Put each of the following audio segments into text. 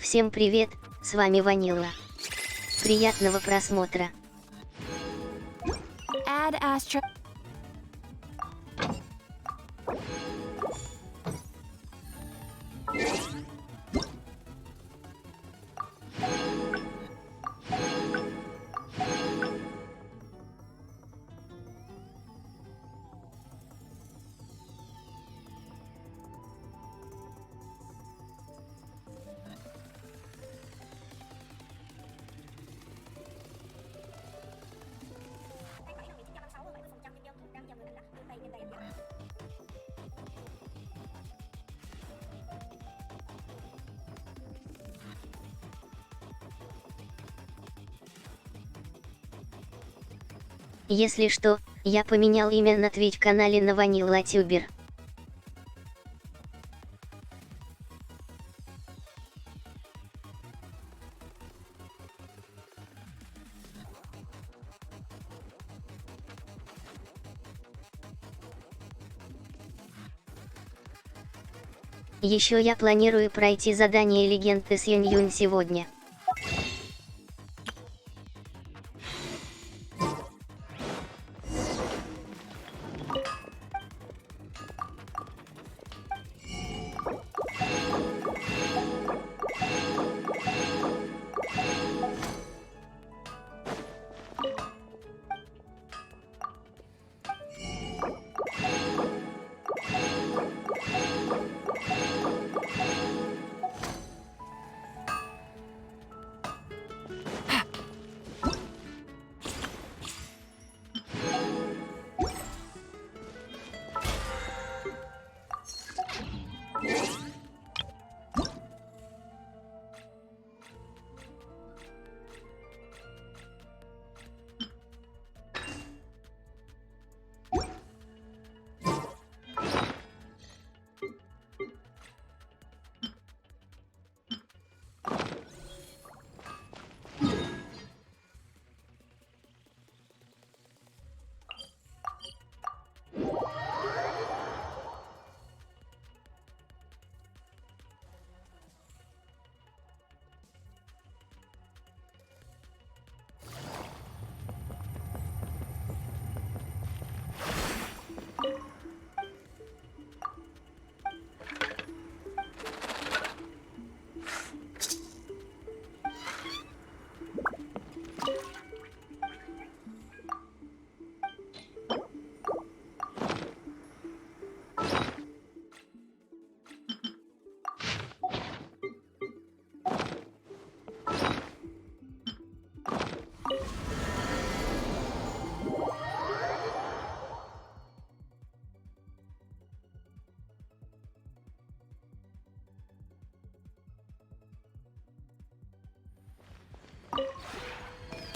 Всем привет, с вами Ванилла. Приятного просмотра. Если что, я поменял имя на Twitch-канале на Vanilla Tuber. Еще я планирую пройти задание легенды с Юнь сегодня.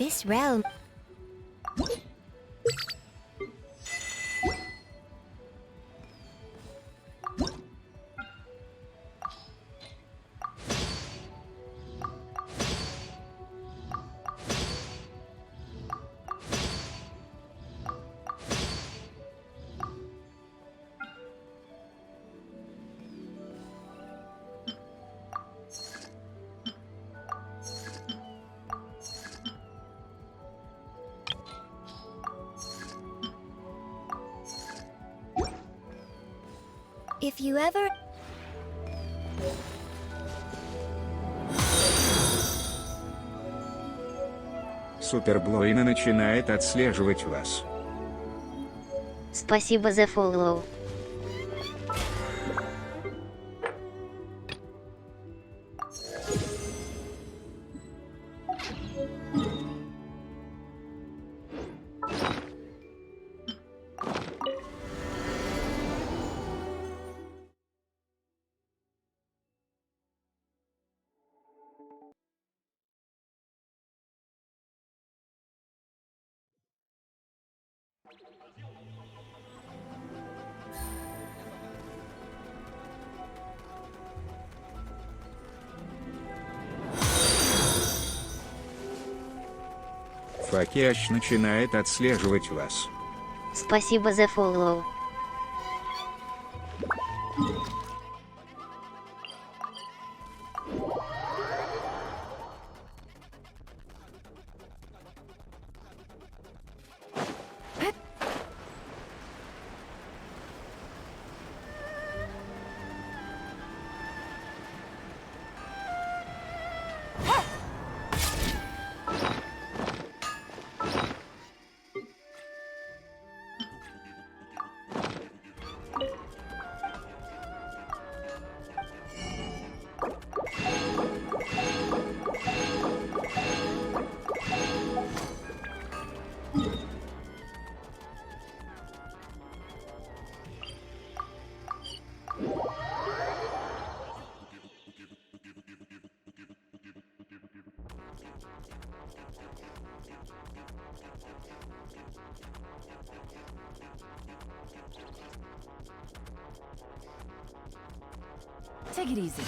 This realm. If you ever... Суперблоина начинает отслеживать вас. Спасибо за фоллоу. Факиаш начинает отслеживать вас. Спасибо за фоллоу. Take it easy.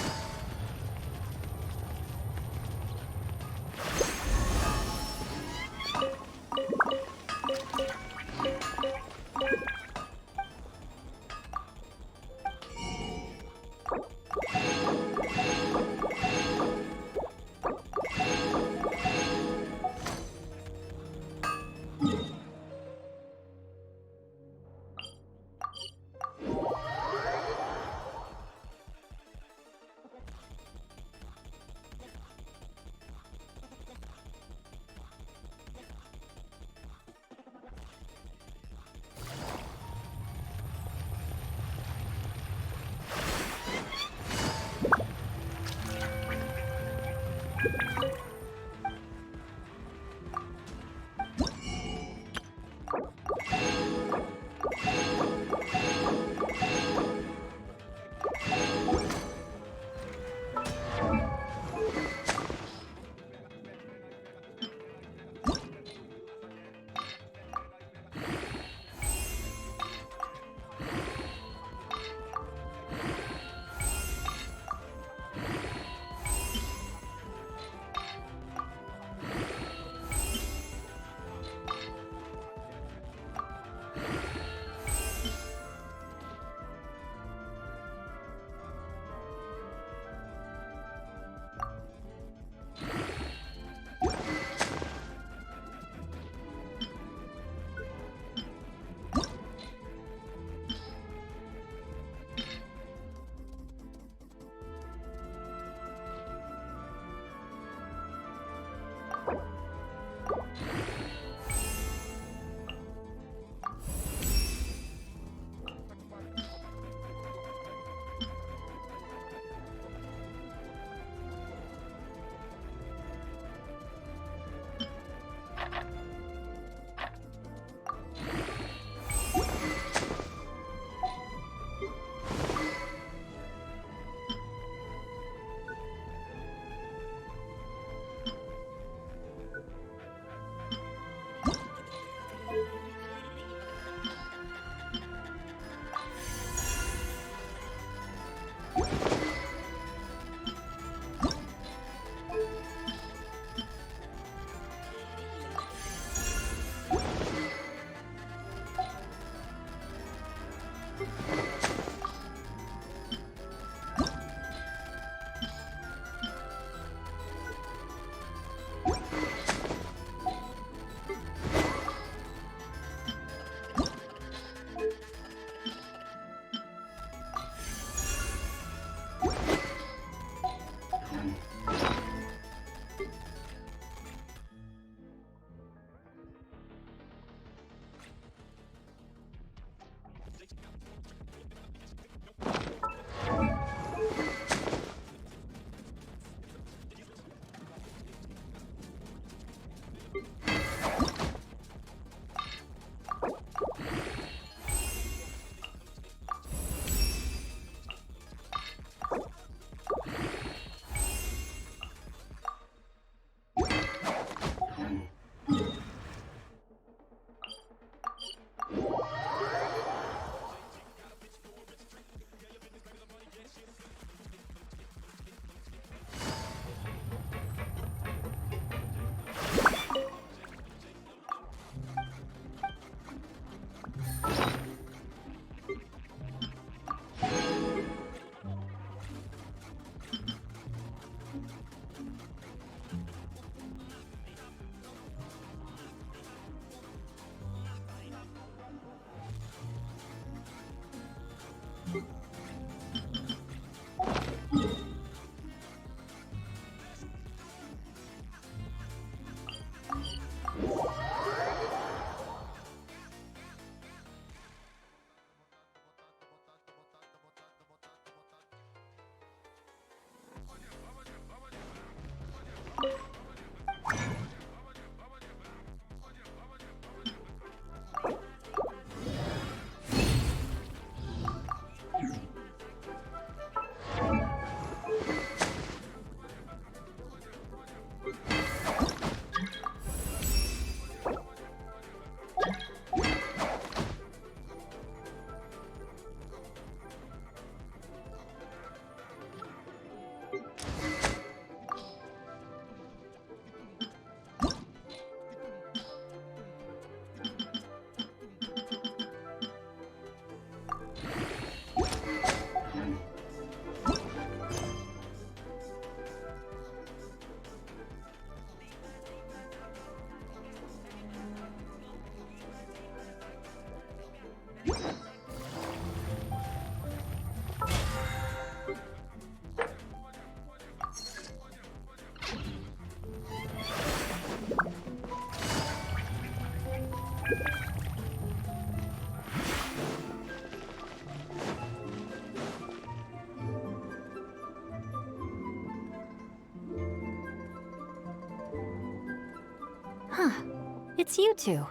It's you two.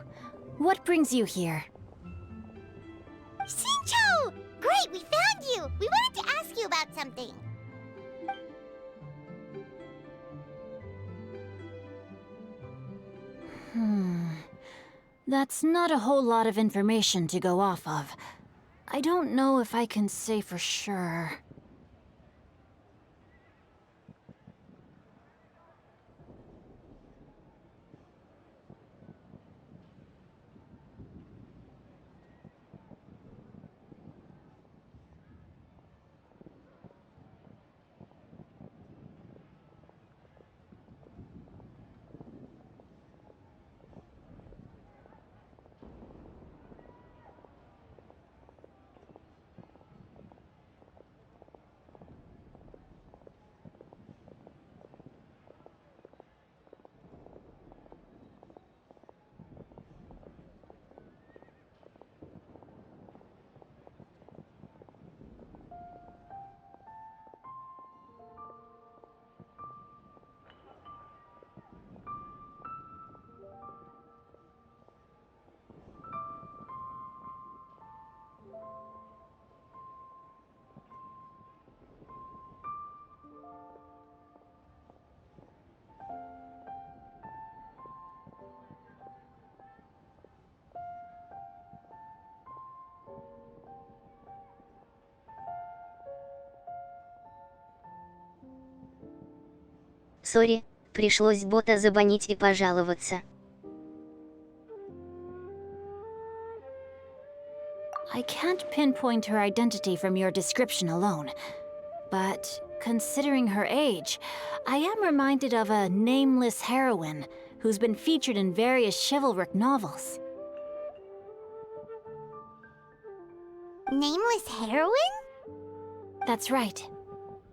What brings you here? Shincho! Great, we found you! We wanted to ask you about something. That's not a whole lot of information to go off of. I don't know if I can say for sure. Сори, пришлось бота забанить и пожаловаться. I can't pinpoint her identity from your description alone. But considering her age, I am reminded of a nameless heroine who's been featured in various chivalric novels. Nameless heroine? That's right.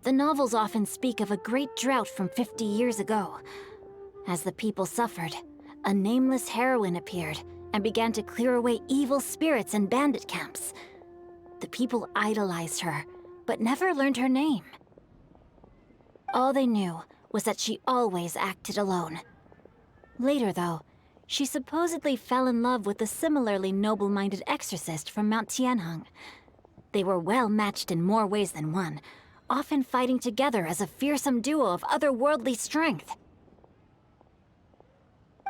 The novels often speak of a great drought from 50 years ago. As the people suffered, a nameless heroine appeared and began to clear away evil spirits in bandit camps. The people idolized her, but never learned her name. All they knew was that she always acted alone. Later, though, she supposedly fell in love with a similarly noble-minded exorcist from Mount Tianheng. They were well matched in more ways than one, often fighting together as a fearsome duo of otherworldly strength.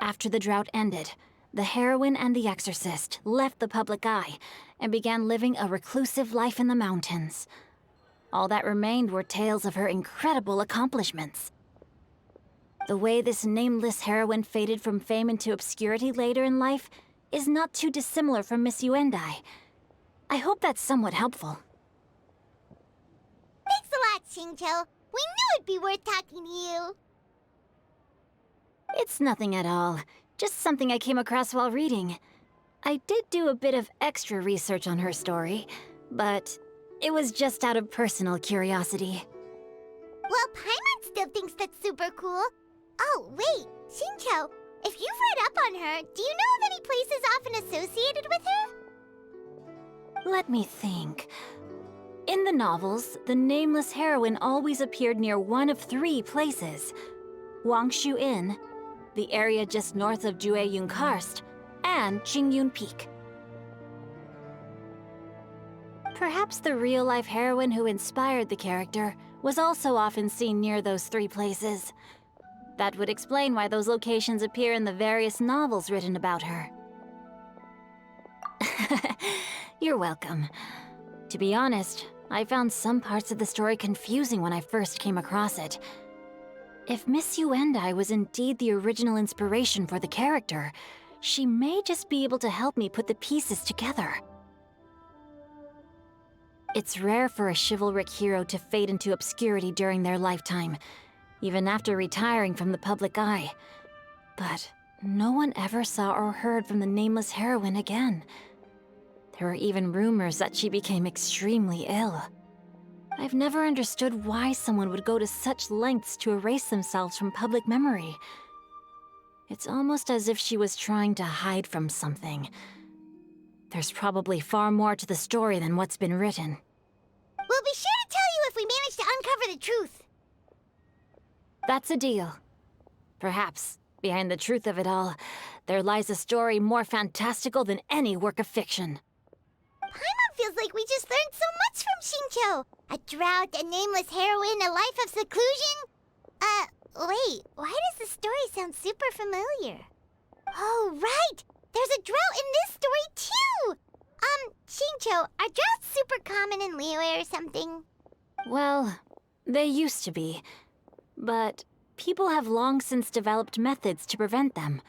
After the drought ended, the heroine and the exorcist left the public eye and began living a reclusive life in the mountains. All that remained were tales of her incredible accomplishments. The way this nameless heroine faded from fame into obscurity later in life is not too dissimilar from Miss Yuendai. I hope that's somewhat helpful. Thanks a lot, Shincho. We knew it'd be worth talking to you. It's nothing at all. Just something I came across while reading. I did do a bit of extra research on her story, but it was just out of personal curiosity. Well, Paimon still thinks that's super cool. Oh, wait, Shincho, if you've read up on her, do you know of any places often associated with her? Let me think. In the novels, the nameless heroine always appeared near one of 3 places: Wangshu Inn, the area just north of Jueyun Karst, and Qingyun Peak. Perhaps the real-life heroine who inspired the character was also often seen near those 3 places. That would explain why those locations appear in the various novels written about her. You're welcome. To be honest, I found some parts of the story confusing when I first came across it. If Miss Yuendai was indeed the original inspiration for the character, she may just be able to help me put the pieces together. It's rare for a chivalric hero to fade into obscurity during their lifetime, even after retiring from the public eye. But no one ever saw or heard from the nameless heroine again. There were even rumors that she became extremely ill. I've never understood why someone would go to such lengths to erase themselves from public memory. It's almost as if she was trying to hide from something. There's probably far more to the story than what's been written. We'll be sure to tell you if we manage to uncover the truth. That's a deal. Perhaps behind the truth of it all, there lies a story more fantastical than any work of fiction. Paimon feels like we just learned so much from Shincho. A drought, a nameless heroine, a life of seclusion. Wait, why does the story sound super familiar? Oh, right! There's a drought in this story, too! Shincho, are droughts super common in Liyue or something? Well, they used to be. But people have long since developed methods to prevent them,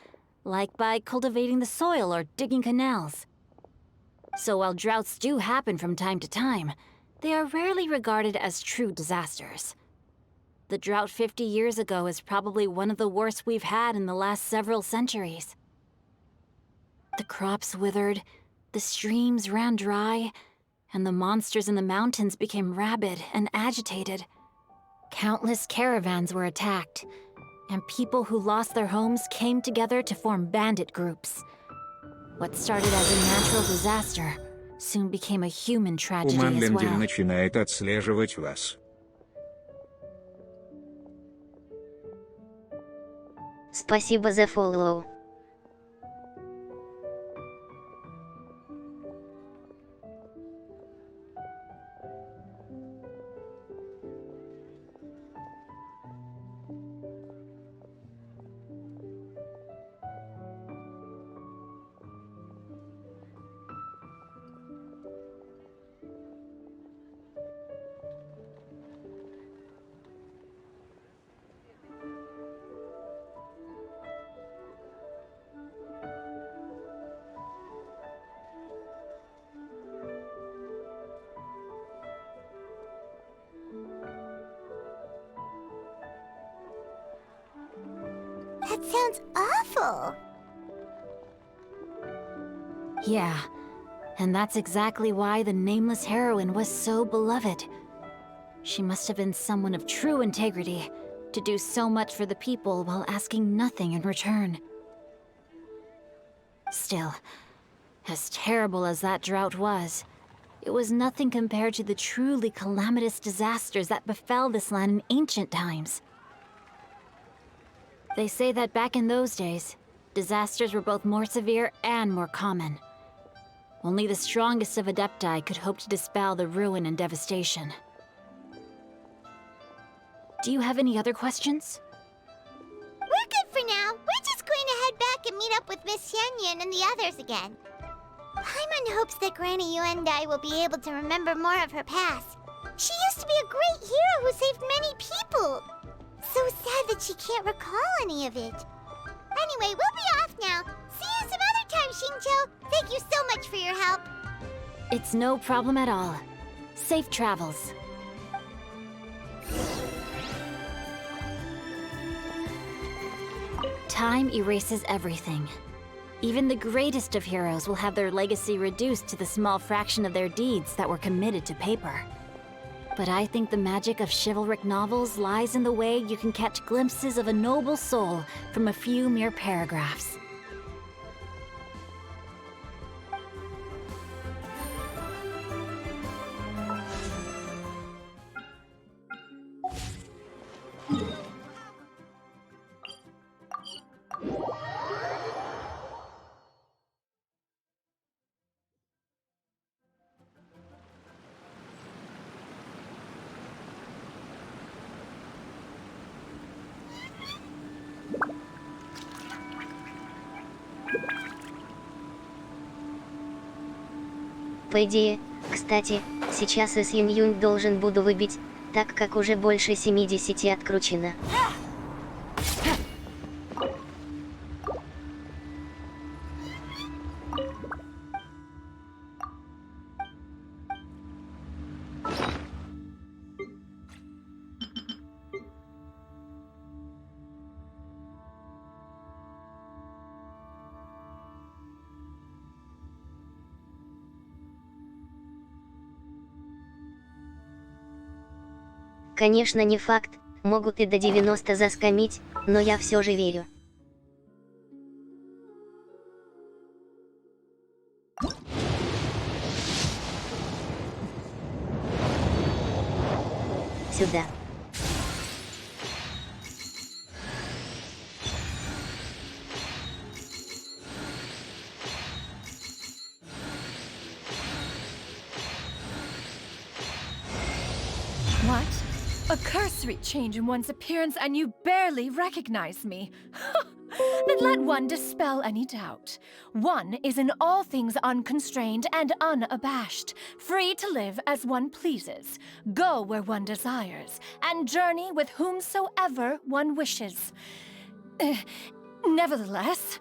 like by cultivating the soil or digging canals. So while droughts do happen from time to time, they are rarely regarded as true disasters. The drought 50 years ago is probably one of the worst we've had in the last several centuries. The crops withered, the streams ran dry, and the monsters in the mountains became rabid and agitated. Countless caravans were attacked, and people who lost their homes came together to form bandit groups. What started as a natural disaster soon became a human tragedy as Уманлендель well. начинает отслеживать вас. Спасибо за фоллоу. That sounds awful. Yeah, and that's exactly why the nameless heroine was so beloved. She must have been someone of true integrity, to do so much for the people while asking nothing in return. Still, as terrible as that drought was, it was nothing compared to the truly calamitous disasters that befell this land in ancient times. They say that back in those days, disasters were both more severe and more common. Only the strongest of Adepti could hope to dispel the ruin and devastation. Do you have any other questions? We're good for now. We're just going to head back and meet up with Miss Xianyan and the others again. Paimon hopes that Granny Yuendai will be able to remember more of her past. She used to be a great hero who saved many people. So sad that she can't recall any of it. Anyway, we'll be off now. See you some other time, Shincho. Thank you so much for your help. It's no problem at all. Safe travels. Time erases everything. Even the greatest of heroes will have their legacy reduced to the small fraction of their deeds that were committed to paper. But I think the magic of chivalric novels lies in the way you can catch glimpses of a noble soul from a few mere paragraphs. По идее, кстати, сейчас и Синь-Юнь должен буду выбить, так как уже больше 70 откручено. Конечно, не факт, могут и до 90 заскамить, но я все же верю. Сюда. A cursory change in one's appearance and you barely recognize me. Then let one dispel any doubt. One is in all things unconstrained and unabashed, free to live as one pleases, go where one desires, and journey with whomsoever one wishes. Nevertheless,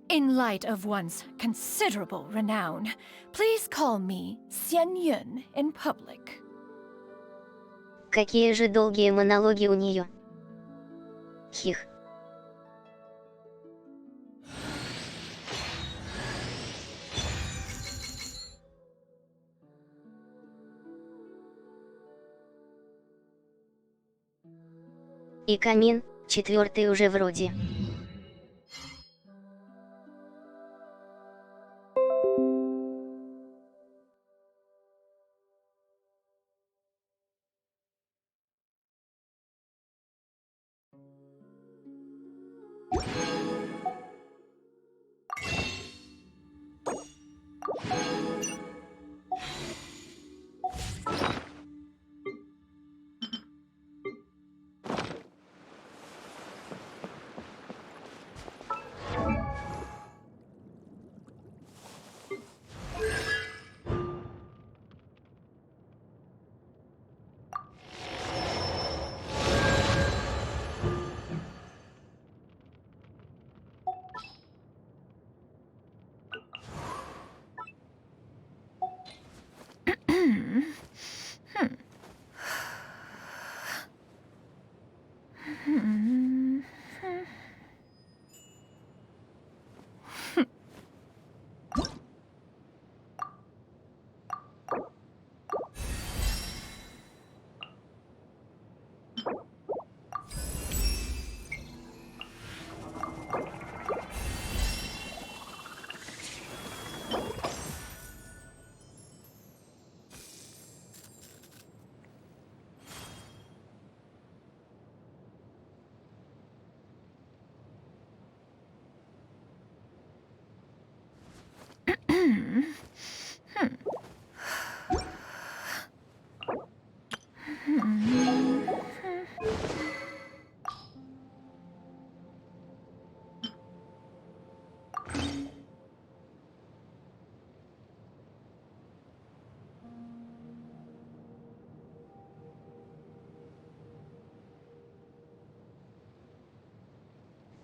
in light of one's considerable renown, please call me Xian Yun in public. Какие же долгие монологи у нее. Хих. И камин, 4-й уже вроде.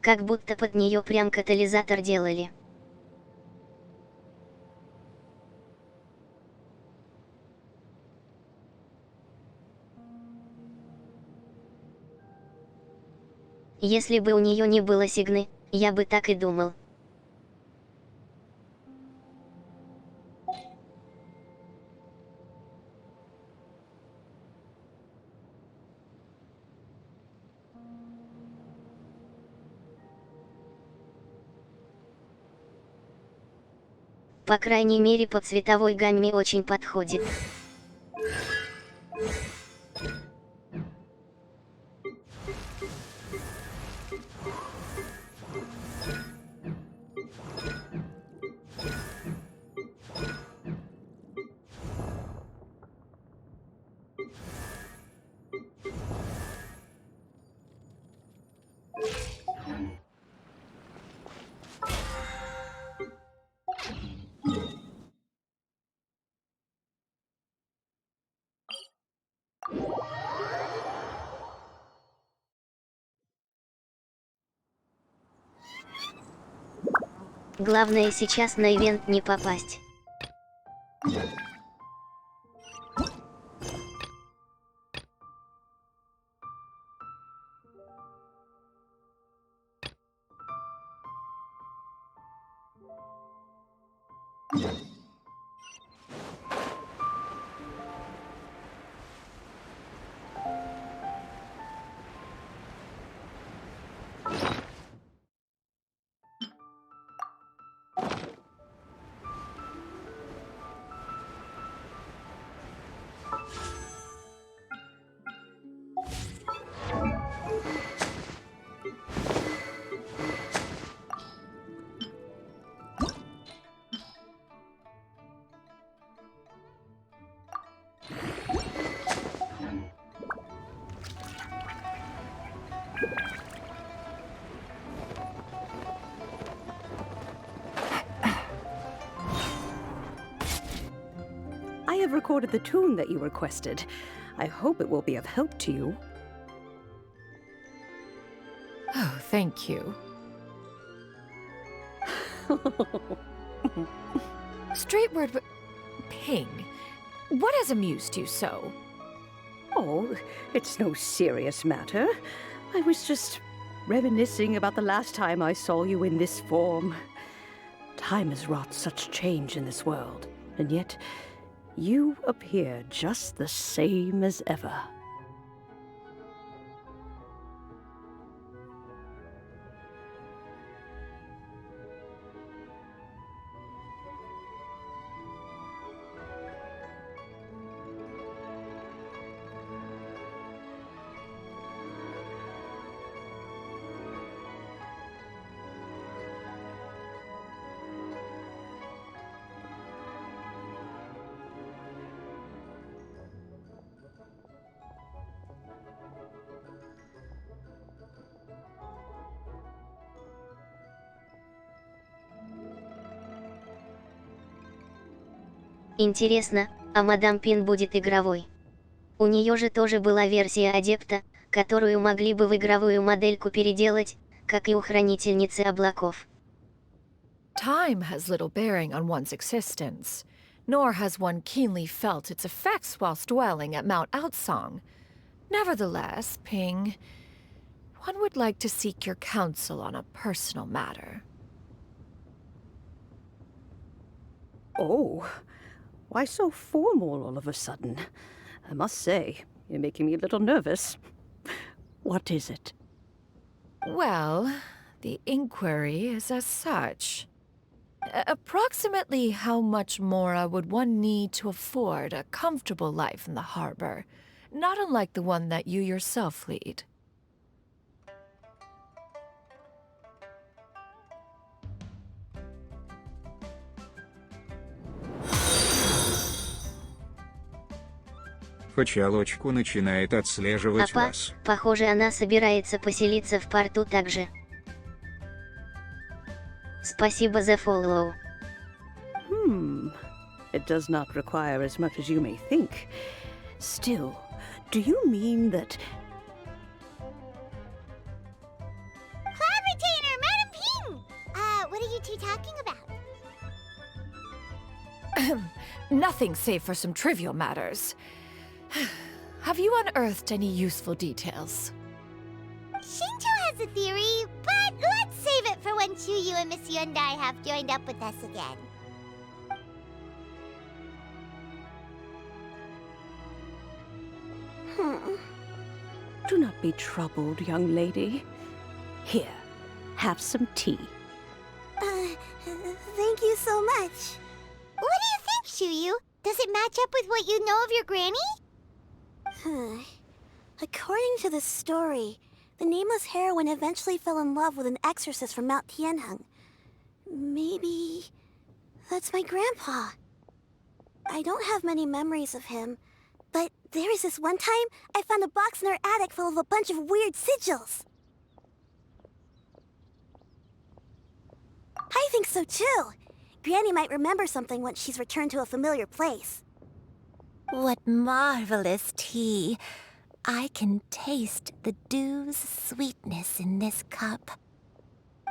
Как будто под нее прям катализатор делали. Если бы у нее не было сигны, я бы так и думал. По крайней мере, по цветовой гамме очень подходит. Главное сейчас на ивент не попасть. I have recorded the tune that you requested. I hope it will be of help to you. Oh, thank you. Straightward, but Ping, what has amused you so? Oh, it's no serious matter. I was just reminiscing about the last time I saw you in this form. Time has wrought such change in this world, and yet you appear just the same as ever. Интересно, а мадам Пин будет игровой? У нее же тоже была версия адепта, которую могли бы в игровую модельку переделать, как и у хранительницы облаков. Time has little bearing on one's existence, nor has one keenly felt its effects whilst dwelling at Mount Outsong. Nevertheless, Ping, one would like to seek your counsel on a personal matter. Oh, why so formal all of a sudden? I must say, you're making me a little nervous. What is it? Well, the inquiry is as such. Approximately how much more would one need to afford a comfortable life in the harbor, not unlike the one that you yourself lead? Фачалочку начинает отслеживать Апа, вас. похоже, она собирается поселиться в порту также. Спасибо за фоллоу. It does not require as much as you may think. Still, do you mean that... Cloud Retainer, Madam Ping! What are you two talking about? Nothing save for some trivial matters. Have you unearthed any useful details? Shinto has a theory, but let's save it for when Chuyu and Miss Yundai have joined up with us again. Do not be troubled, young lady. Here, have some tea. Thank you so much. What do you think, Chuyu? Does it match up with what you know of your granny? According to the story, the nameless heroine eventually fell in love with an exorcist from Mount Tianheng. Maybe that's my grandpa. I don't have many memories of him, but there was this one time I found a box in our attic full of a bunch of weird sigils. I think so too. Granny might remember something once she's returned to a familiar place. What marvelous tea! I can taste the dew's sweetness in this cup.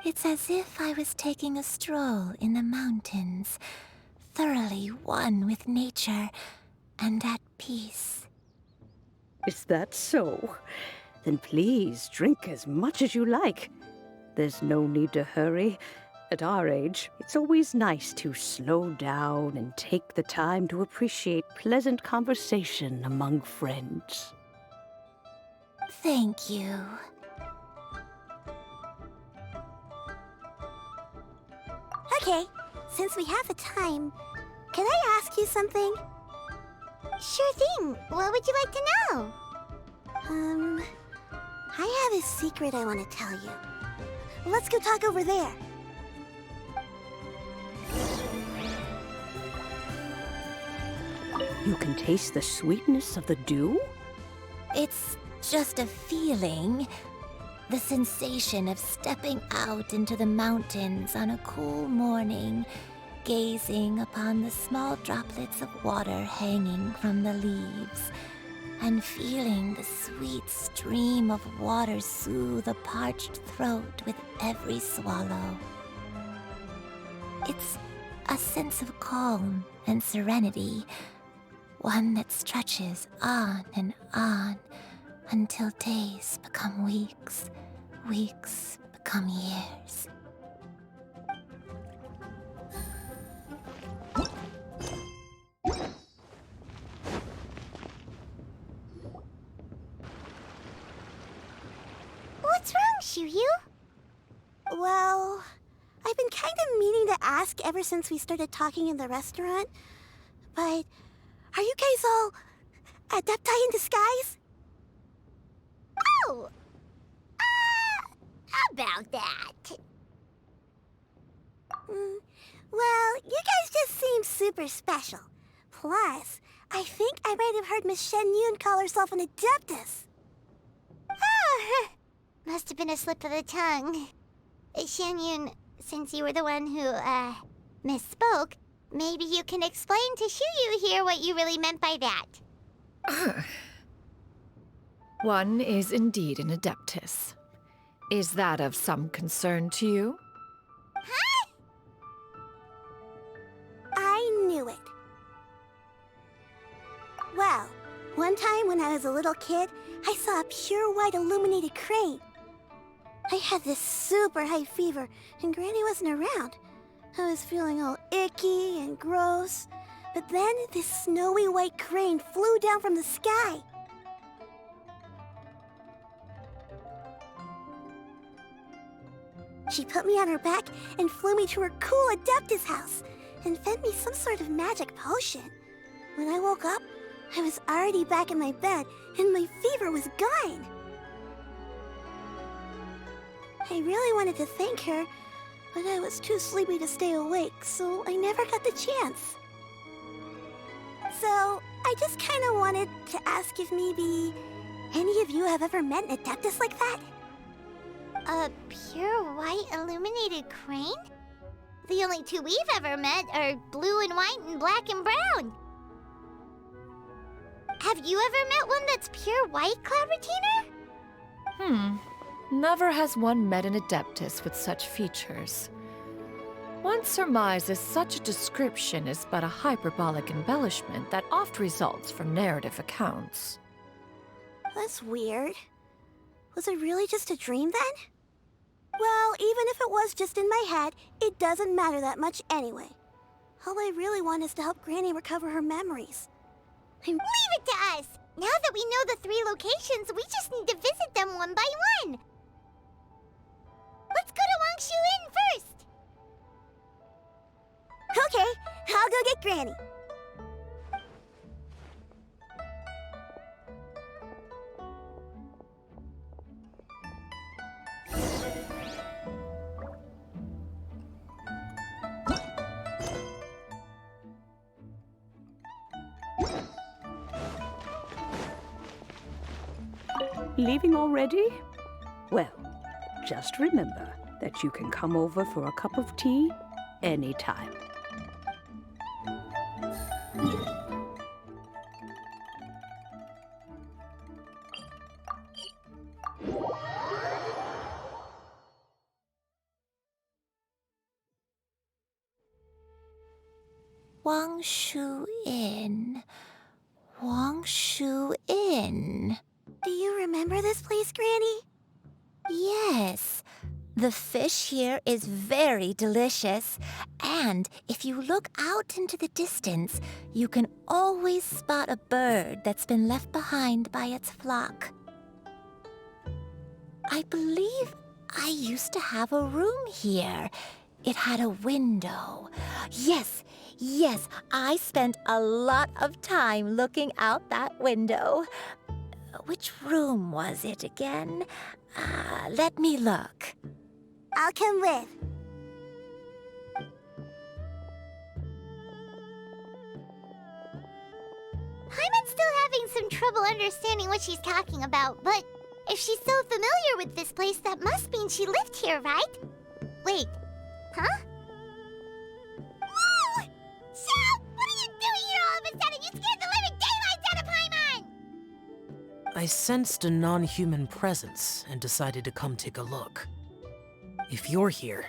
It's as if I was taking a stroll in the mountains, thoroughly one with nature and at peace. Is that so? Then please drink as much as you like. There's no need to hurry. At our age, it's always nice to slow down and take the time to appreciate pleasant conversation among friends. Thank you. Okay, since we have the time, can I ask you something? Sure thing. What would you like to know? I have a secret I want to tell you. Let's go talk over there. You can taste the sweetness of the dew? It's just a feeling. The sensation of stepping out into the mountains on a cool morning, gazing upon the small droplets of water hanging from the leaves, and feeling the sweet stream of water soothe a parched throat with every swallow. It's a sense of calm and serenity, one that stretches on and on until days become weeks, weeks become years. What's wrong, Shuyu? Well, I've been kind of meaning to ask ever since we started talking in the restaurant, but are you guys all adepti in disguise? Oh! About that. Well, you guys just seem super special. Plus, I think I might have heard Miss Shen Yun call herself an adeptus. Oh, must have been a slip of the tongue. Shen Yun, since you were the one who, misspoke, maybe you can explain to Shuyu here what you really meant by that. One is indeed an adeptus. Is that of some concern to you? Huh? I knew it. Well, one time when I was a little kid, I saw a pure white illuminated crane. I had this super high fever, and Granny wasn't around. I was feeling all icky and gross. But then this snowy white crane flew down from the sky. She put me on her back and flew me to her cool Adeptus house and fed me some sort of magic potion. When I woke up, I was already back in my bed and my fever was gone. I really wanted to thank her, but I was too sleepy to stay awake, so I never got the chance. So, I just kind of wanted to ask if maybe any of you have ever met an Adeptus like that? A pure white illuminated crane? The only two we've ever met are blue and white and black and brown. Have you ever met one that's pure white, Cloud Retainer? Never has one met an adeptus with such features. One surmises such a description is but a hyperbolic embellishment that oft results from narrative accounts. That's weird. Was it really just a dream then? Well, even if it was just in my head, it doesn't matter that much anyway. All I really want is to help Granny recover her memories. Leave it to us! Now that we know the 3 locations, we just need to visit them one by one! Let's go to Wangshu Inn first! Okay, I'll go get Granny. Leaving already? Well, just remember that you can come over for a cup of tea anytime. Wangshu Inn. Wangshu Inn. Do you remember this place, Granny? Yes. The fish here is very delicious. And if you look out into the distance, you can always spot a bird that's been left behind by its flock. I believe I used to have a room here. It had a window. Yes, I spent a lot of time looking out that window. Which room was it again? Let me look. I'll come with. Paimon's still having some trouble understanding what she's talking about, but If she's so familiar with this place, that must mean she lived here, right? Wait, huh? Whoa! Shell! What are you doing here all of a sudden? You scared the living daylights out of Paimon! I sensed a non-human presence and decided to come take a look. If you're here,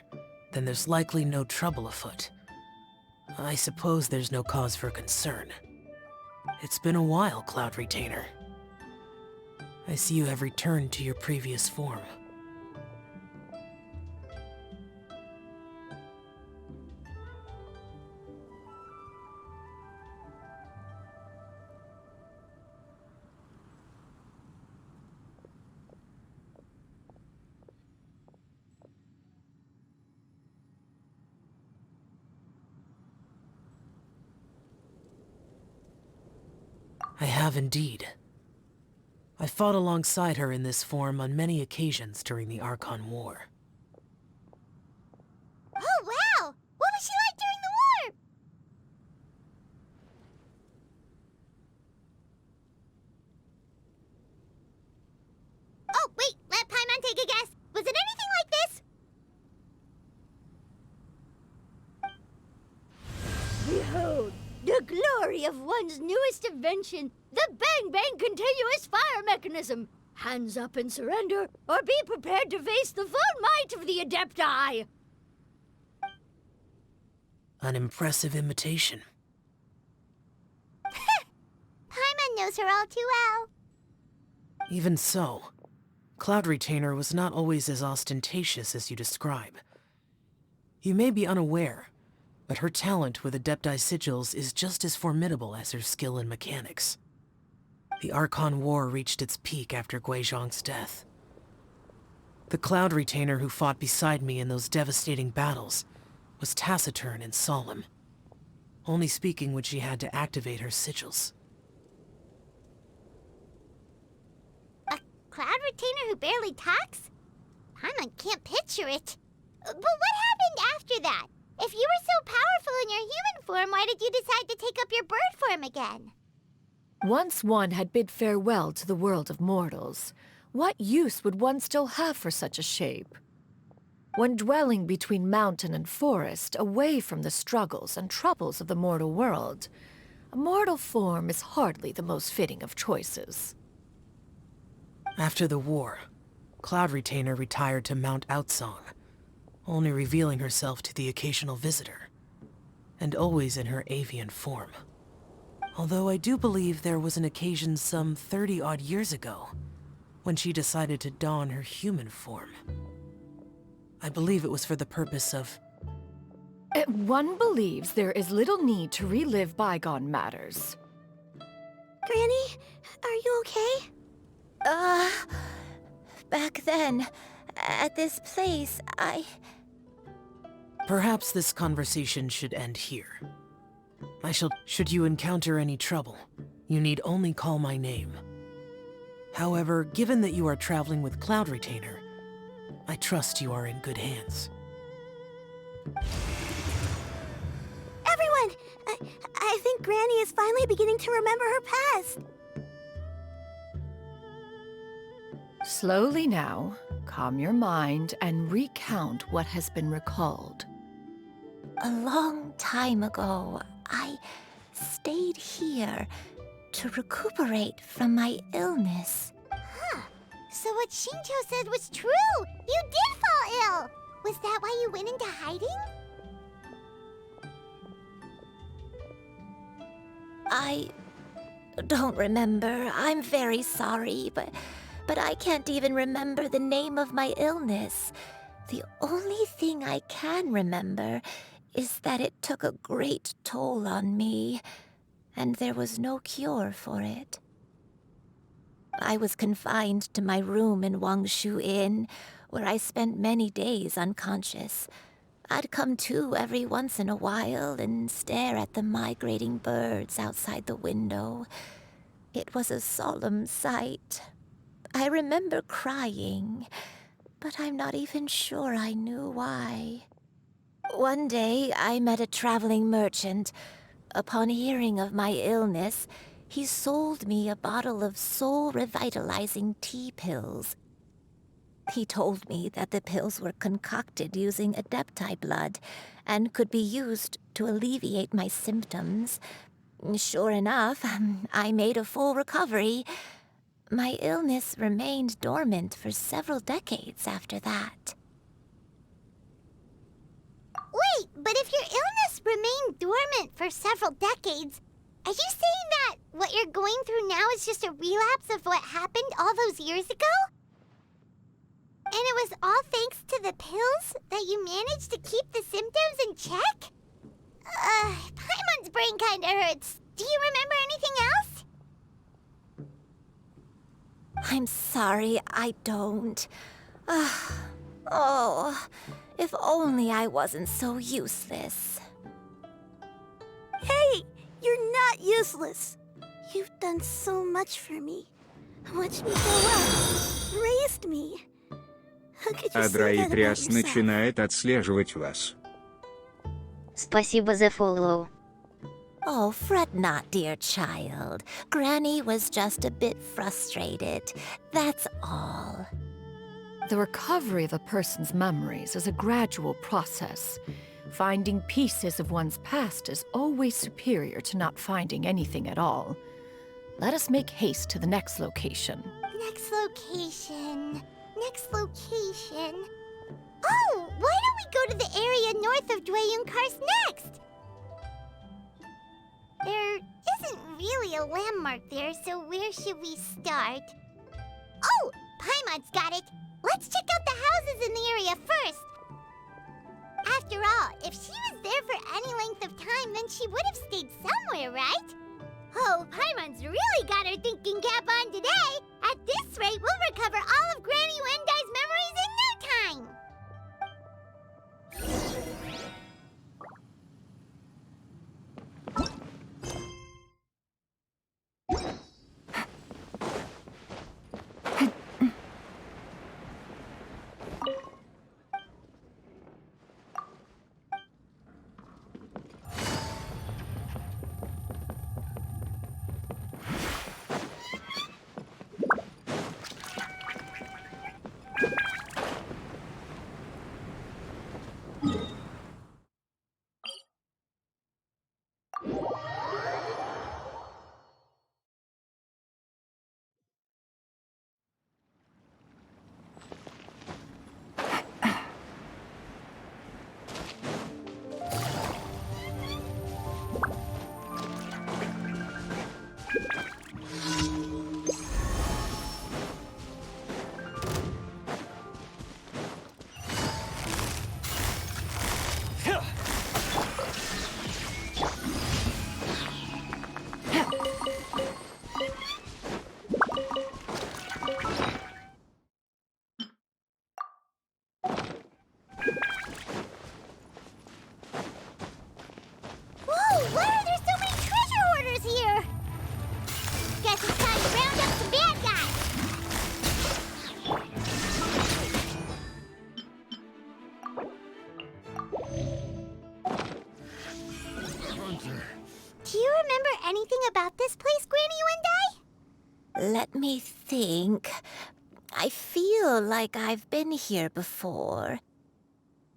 then there's likely no trouble afoot. I suppose there's no cause for concern. It's been a while, Cloud Retainer. I see you have returned to your previous form. I have indeed. I fought alongside her in this form on many occasions during the Archon War. Oh, wow! What was she like during the war? Oh, wait, let Paimon take a guess. Was it anything like this? Behold, the glory of one's newest invention, the Bang Bang Continuous Fire Mechanism. Hands up and surrender, or be prepared to face the full might of the Adepti. An impressive imitation. Paimon knows her all too well. Even so, Cloud Retainer was not always as ostentatious as you describe. You may be unaware, but her talent with Adepti sigils is just as formidable as her skill in mechanics. The Archon War reached its peak after Guizhong's death. The Cloud Retainer who fought beside me in those devastating battles was taciturn and solemn, only speaking when she had to activate her sigils. A Cloud Retainer who barely talks? Paimon can't picture it. But what happened after that? If you were so powerful in your human form, why did you decide to take up your bird form again? Once one had bid farewell to the world of mortals, what use would one still have for such a shape? When dwelling between mountain and forest, away from the struggles and troubles of the mortal world, a mortal form is hardly the most fitting of choices. After the war, Cloud Retainer retired to Mount Outsong, only revealing herself to the occasional visitor, and always in her avian form. Although I do believe there was an occasion some 30-odd years ago, when she decided to don her human form. I believe it was for the purpose of... One believes there is little need to relive bygone matters. Granny, are you okay? Back then, at this place, Perhaps this conversation should end here. Should you encounter any trouble, you need only call my name. However, given that you are traveling with Cloud Retainer, I trust you are in good hands. Everyone! I think Granny is finally beginning to remember her past. Slowly now, calm your mind and recount what has been recalled. A long time ago, I stayed here to recuperate from my illness. Huh. So what Shincho said was true! You did fall ill! Was that why you went into hiding? I don't remember. I'm very sorry, but I can't even remember the name of my illness. The only thing I can remember is that it took a great toll on me, and there was no cure for it. I was confined to my room in Wangshu Inn, where I spent many days unconscious. I'd come to every once in a while and stare at the migrating birds outside the window. It was a solemn sight. I remember crying, but I'm not even sure I knew why. One day, I met a traveling merchant. Upon hearing of my illness, he sold me a bottle of soul-revitalizing tea pills. He told me that the pills were concocted using Adepti blood and could be used to alleviate my symptoms. Sure enough, I made a full recovery. My illness remained dormant for several decades after that. Wait, but if your illness remained dormant for several decades, are you saying that what you're going through now is just a relapse of what happened all those years ago? And it was all thanks to the pills that you managed to keep the symptoms in check? Paimon's brain kinda hurts. Do you remember anything else? I'm sorry, I don't. Oh, if only I wasn't so useless. Hey, you're not useless. You've done so much for me. Watched me grow up, raised me. How could you say that about Адраитряс yourself? начинает отслеживать вас. Спасибо за follow. Oh, fret not, dear child. Granny was just a bit frustrated. That's all. The recovery of a person's memories is a gradual process. Finding pieces of one's past is always superior to not finding anything at all. Let us make haste to the next location. Next location. Next location. Oh, why don't we go to the area north of Dwayunkars next? There isn't really a landmark there, so where should we start? Oh, Paimon's got it. Let's check out the houses in the area first. After all, if she was there for any length of time, then she would have stayed somewhere, right? Oh, Paimon's really got her thinking cap on today. At this rate, we'll recover all of Granny Wendai's memories in no time. Whoa, why are there so many treasure hoarders here? Guess it's time to round up some bad guys. Do you remember anything about this place, Granny Wendai? Let me think. I feel like I've been here before.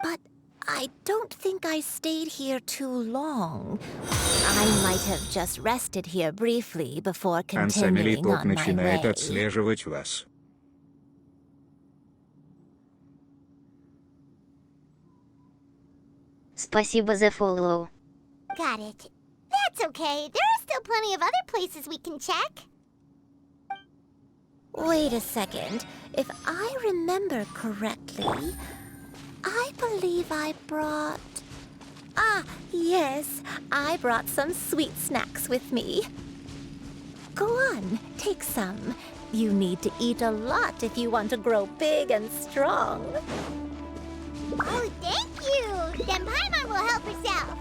But I don't think I stayed here too long. I might have just rested here briefly before continuing Ансамблиток on my начинает way. отслеживать вас. Спасибо за follow. Got it. That's okay. There are still plenty of other places we can check. Wait a second. If I remember correctly, I believe I brought... Ah, yes. I brought some sweet snacks with me. Go on, take some. You need to eat a lot if you want to grow big and strong. Oh, thank you. Then Paimon will help herself.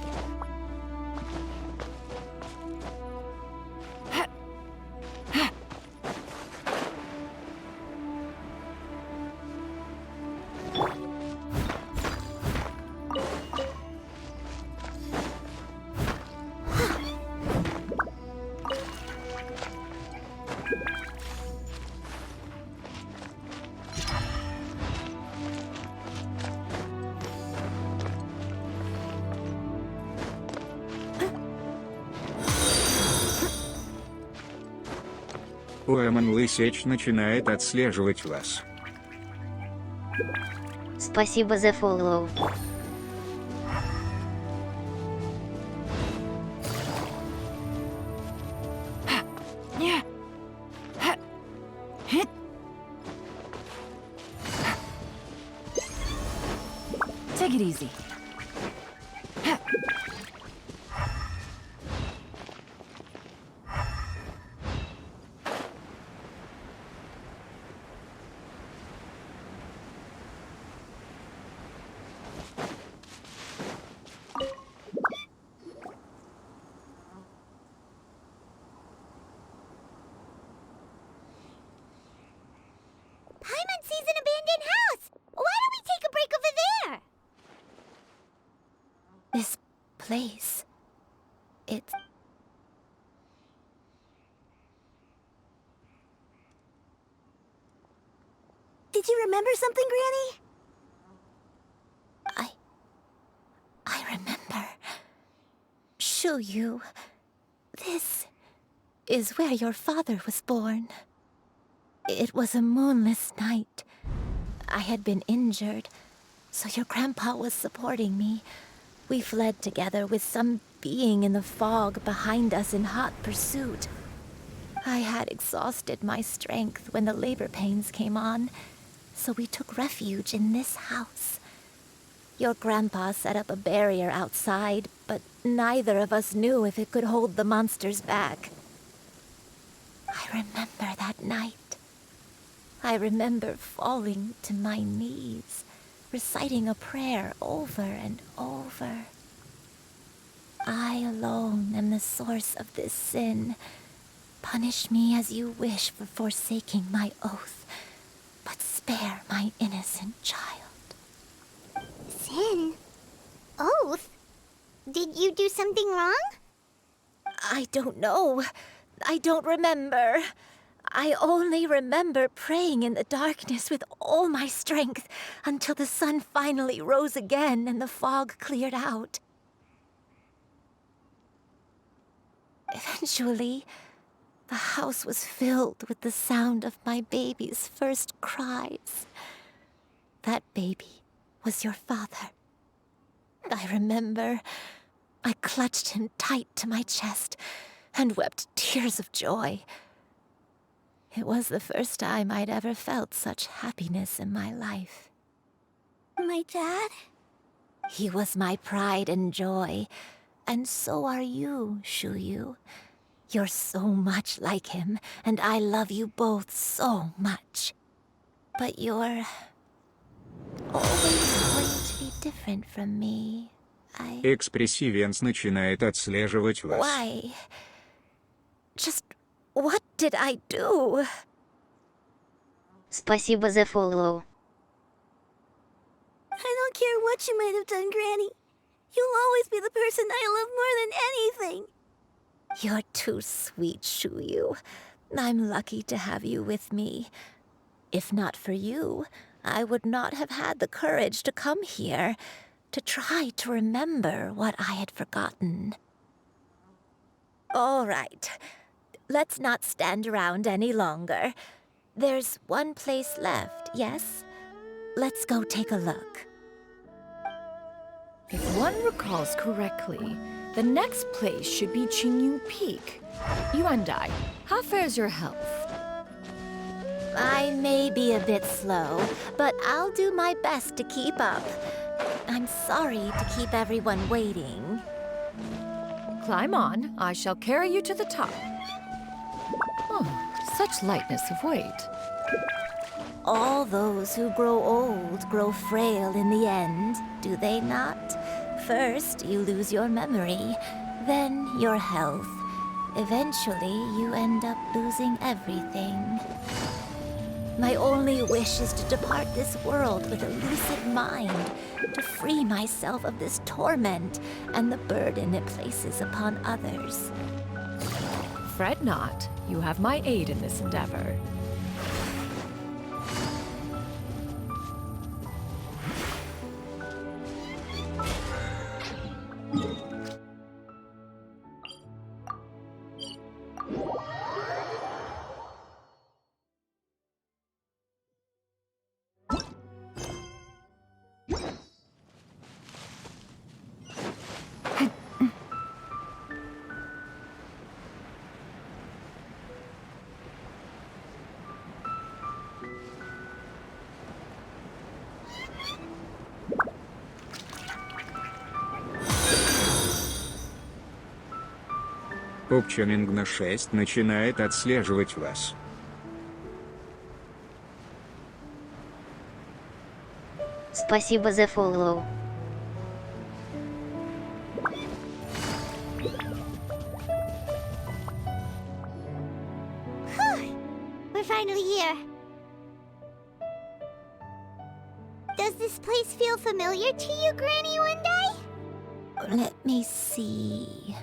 Уэмон Лысеч начинает отслеживать вас. Спасибо за фоллоу. Take it easy. Paimon sees an abandoned house! Why don't we take a break over there? This place. It's. Did you remember something, Granny? I remember. Shuyu. This is where your father was born. It was a moonless night. I had been injured, so your grandpa was supporting me. We fled together with some being in the fog behind us in hot pursuit. I had exhausted my strength when the labor pains came on, so we took refuge in this house. Your grandpa set up a barrier outside, but neither of us knew if it could hold the monsters back. I remember that night. I remember falling to my knees, reciting a prayer over and over. I alone am the source of this sin. Punish me as you wish for forsaking my oath, but spare my innocent child. Sin? Oath? Did you do something wrong? I don't know. I don't remember. I only remember praying in the darkness with all my strength until the sun finally rose again and the fog cleared out. Eventually, the house was filled with the sound of my baby's first cries. That baby was your father. I remember I clutched him tight to my chest and wept tears of joy. It was the first time I'd ever felt such happiness in my life. My dad? He was my pride and joy, and so are you, Shuyu. You're so much like him, and I love you both so much. But you're always going to be different from me. Экспрессивенс начинает отслеживать вас. Why? Just what did I do? Спасибо за фоллоу. I don't care what you might have done, Granny. You'll always be the person I love more than anything. You're too sweet, Shuyu. I'm lucky to have you with me. If not for you, I would not have had the courage to come here, to try to remember what I had forgotten. All right. Let's not stand around any longer. There's one place left, yes? Let's go take a look. If one recalls correctly, the next place should be Qingyu Peak. Yuandai, how fares your health? I may be a bit slow, but I'll do my best to keep up. I'm sorry to keep everyone waiting. Climb on. I shall carry you to the top. Oh, such lightness of weight. All those who grow old grow frail in the end, do they not? First, you lose your memory, then your health. Eventually, you end up losing everything. My only wish is to depart this world with a lucid mind, to free myself of this torment and the burden it places upon others. Fret not. You have my aid in this endeavor. Опченингна 6 начинает отслеживать вас. Спасибо за фоллоу. We're finally here. Does this place feel familiar to you, Granny One-Day? Let me see.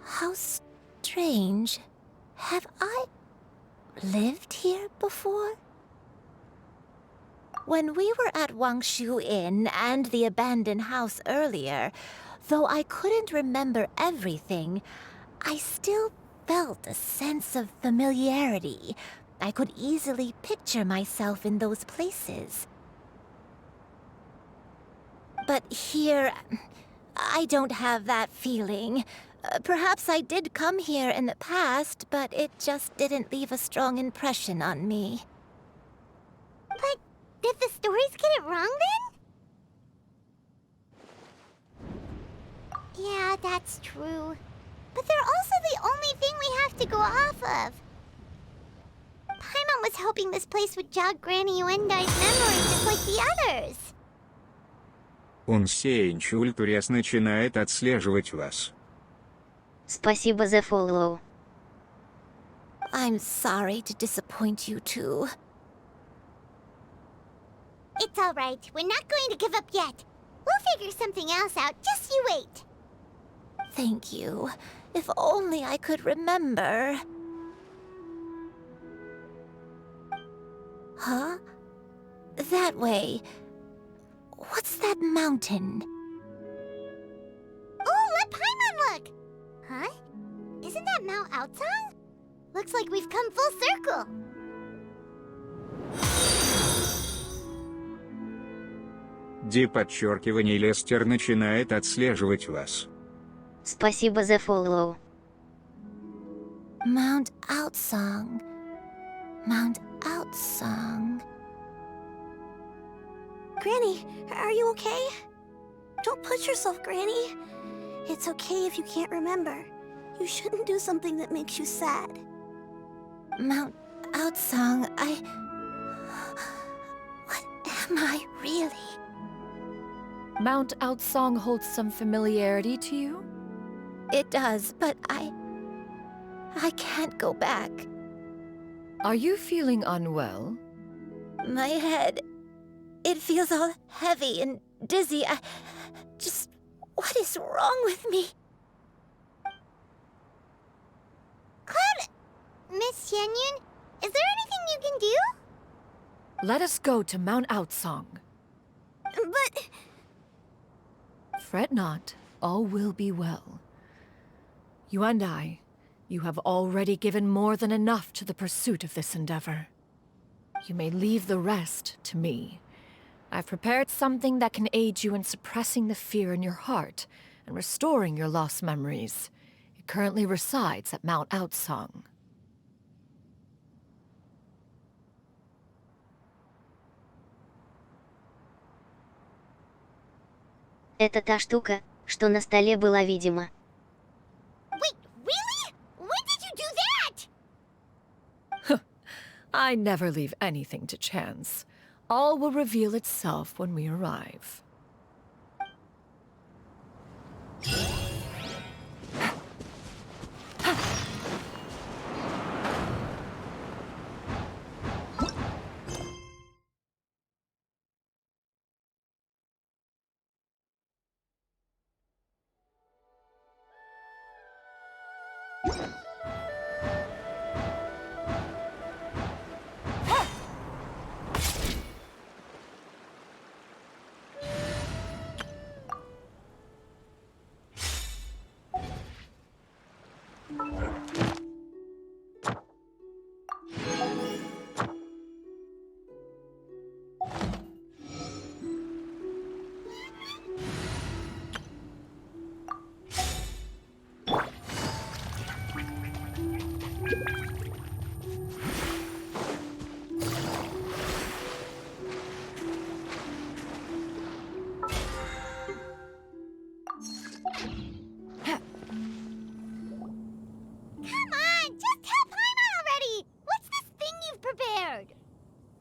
How strange. Have I lived here before? When we were at Wangshu Inn and the abandoned house earlier, though I couldn't remember everything, I still felt a sense of familiarity. I could easily picture myself in those places. But here, I don't have that feeling. Perhaps I did come here in the past, but it just didn't leave a strong impression on me. But did the stories get it wrong then? Yeah, that's true. But they're also the only thing we have to go off of. Paimon was hoping this place would jog Granny Uendai's memory just like the others. Унсейнч Ультурес начинает отслеживать вас. Спасибо за фоллоу. I'm sorry to disappoint you too. It's alright. We're not going to give up yet. We'll figure something else out. Just you wait. Thank you. If only I could remember. Huh? That way. What's that mountain? Oh, let Paimon look! Huh? Isn't that Mount Aotsang? Looks like we've come full circle. Ди-подчеркивание Лестер начинает отслеживать вас. Спасибо за фоллоу. Mount Aotsang. Mount Aotsang. Granny, are you okay? Don't push yourself, Granny. It's okay if you can't remember. You shouldn't do something that makes you sad. Mount Aotsang, What am I really? Mount Aotsang holds some familiarity to you? It does, but I can't go back. Are you feeling unwell? My head, it feels all heavy and dizzy. What is wrong with me? Cloud... Miss Xianyun, is there anything you can do? Let us go to Mount Aotsang. But... Fret not, all will be well. You and I, you have already given more than enough to the pursuit of this endeavor. You may leave the rest to me. I've prepared something that can aid you in suppressing the fear in your heart and restoring your lost memories. It currently resides at Mount Aotsang. Это та штука, что на столе была видима. Wait, really? When did you do that? I never leave anything to chance. All will reveal itself when we arrive.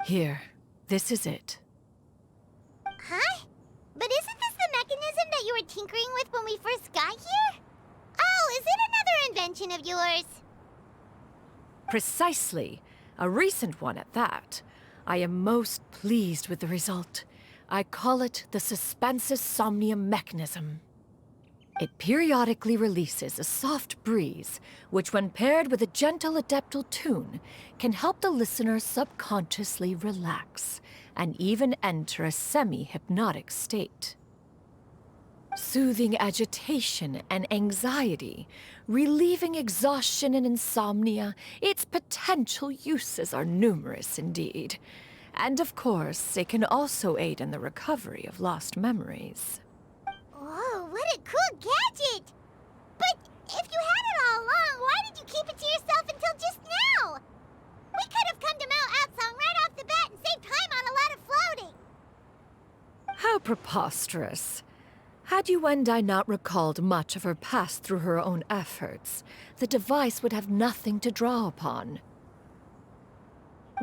Here, this is it. Huh? But isn't this the mechanism that you were tinkering with when we first got here? Oh, is it another invention of yours? Precisely. A recent one at that. I am most pleased with the result. I call it the Suspensus Somnium mechanism. It periodically releases a soft breeze, which when paired with a gentle adeptal tune, can help the listener subconsciously relax, and even enter a semi-hypnotic state. Soothing agitation and anxiety, relieving exhaustion and insomnia, its potential uses are numerous indeed. And of course, it can also aid in the recovery of lost memories. Whoa, what a cool gadget! But if you had it all along, why did you keep it to yourself until just now? We could have come to Mount Outsong right off the bat and saved time on a lot of floating. How preposterous. Had Yuendai not recalled much of her past through her own efforts, the device would have nothing to draw upon.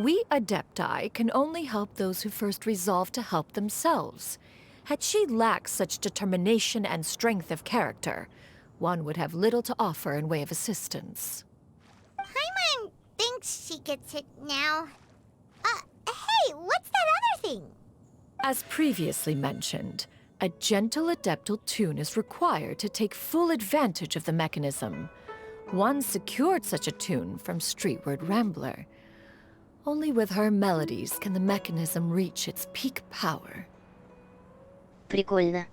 We Adepti can only help those who first resolve to help themselves. Had she lacked such determination and strength of character, one would have little to offer in way of assistance. Paimon thinks she gets it now. Hey, what's that other thing? As previously mentioned, a gentle adeptal tune is required to take full advantage of the mechanism. One secured such a tune from Streetward Rambler. Only with her melodies can the mechanism reach its peak power. Прикольно.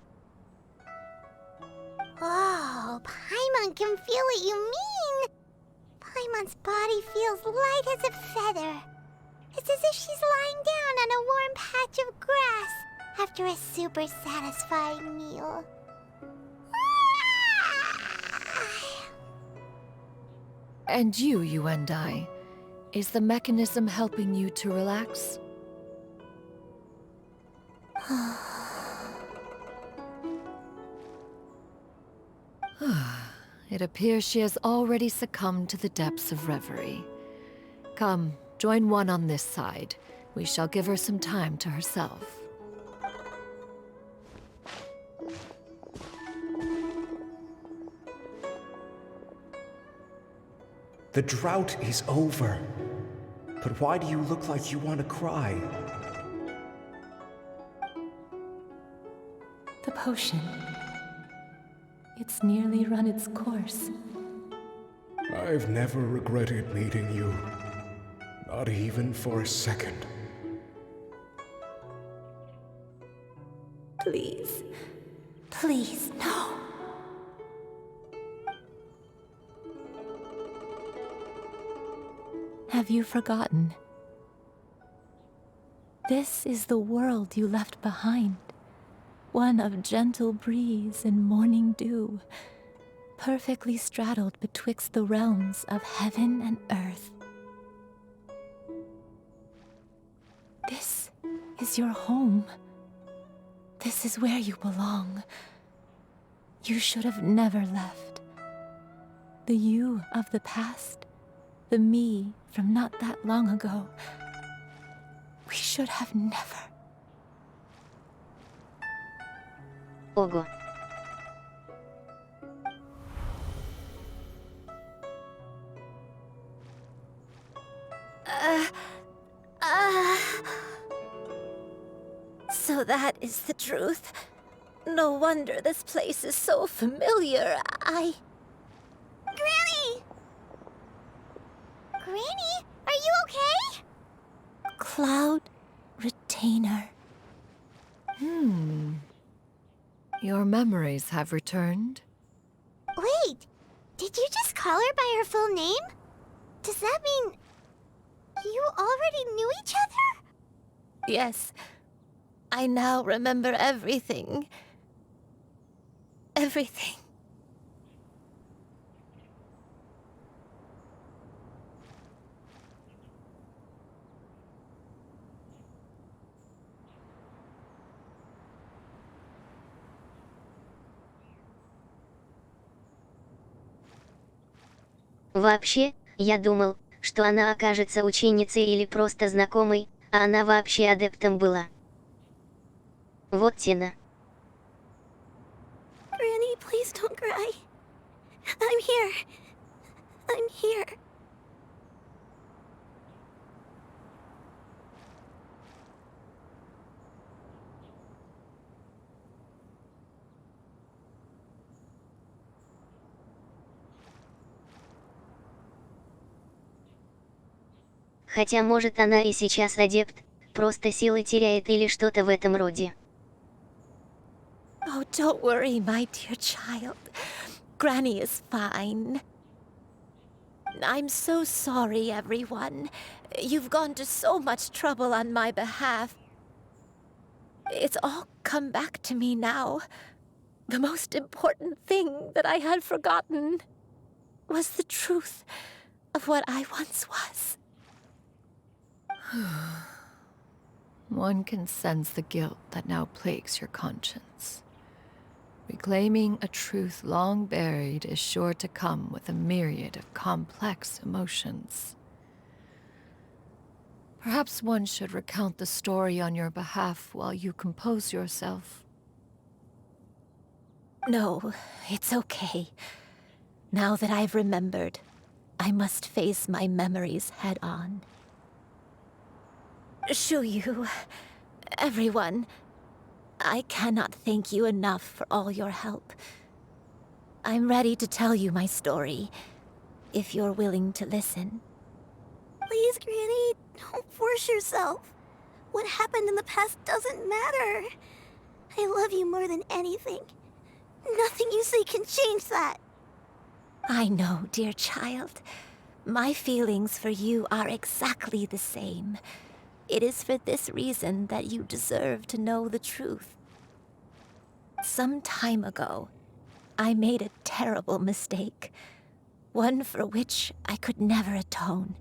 Oh, Paimon can feel what you mean. Paimon's body feels light as a feather. It's as if she's lying down on a warm patch of grass after a super satisfying meal. And you, Yuendai, is the mechanism helping you to relax? It appears she has already succumbed to the depths of reverie. Come, join one on this side. We shall give her some time to herself. The drought is over. But why do you look like you want to cry? The potion. It's nearly run its course. I've never regretted meeting you. Not even for a second. Please. Please, no. Have you forgotten? This is the world you left behind. One of gentle breeze and morning dew, perfectly straddled betwixt the realms of heaven and earth. This is your home. This is where you belong. You should have never left. The you of the past, the me from not that long ago, we should have never. Ого. So that is the truth. No wonder this place is so familiar. Granny! Granny, are you okay? Cloud Retainer. Your memories have returned? Wait, did you just call her by her full name? Does that mean you already knew each other? Yes. I now remember everything. Everything. Вообще, я думал, что она окажется ученицей или просто знакомой, а она вообще адептом была. Вот Тина. Granny, please don't cry. I'm here. I'm here. Хотя может она и сейчас адепт, просто силы теряет или что-то в этом роде. Oh, don't worry, my dear child. Granny is fine. I'm so sorry, everyone. You've gone to so much trouble on my behalf. It's all come back to me now. The most important thing that I had forgotten was the truth of what I once was. One can sense the guilt that now plagues your conscience. Reclaiming a truth long buried is sure to come with a myriad of complex emotions. Perhaps one should recount the story on your behalf while you compose yourself. No, it's okay. Now that I've remembered, I must face my memories head on. Shuyu, everyone, I cannot thank you enough for all your help. I'm ready to tell you my story, if you're willing to listen. Please, Granny, don't force yourself. What happened in the past doesn't matter. I love you more than anything. Nothing you say can change that. I know, dear child. My feelings for you are exactly the same. It is for this reason that you deserve to know the truth. Some time ago, I made a terrible mistake. One for which I could never atone.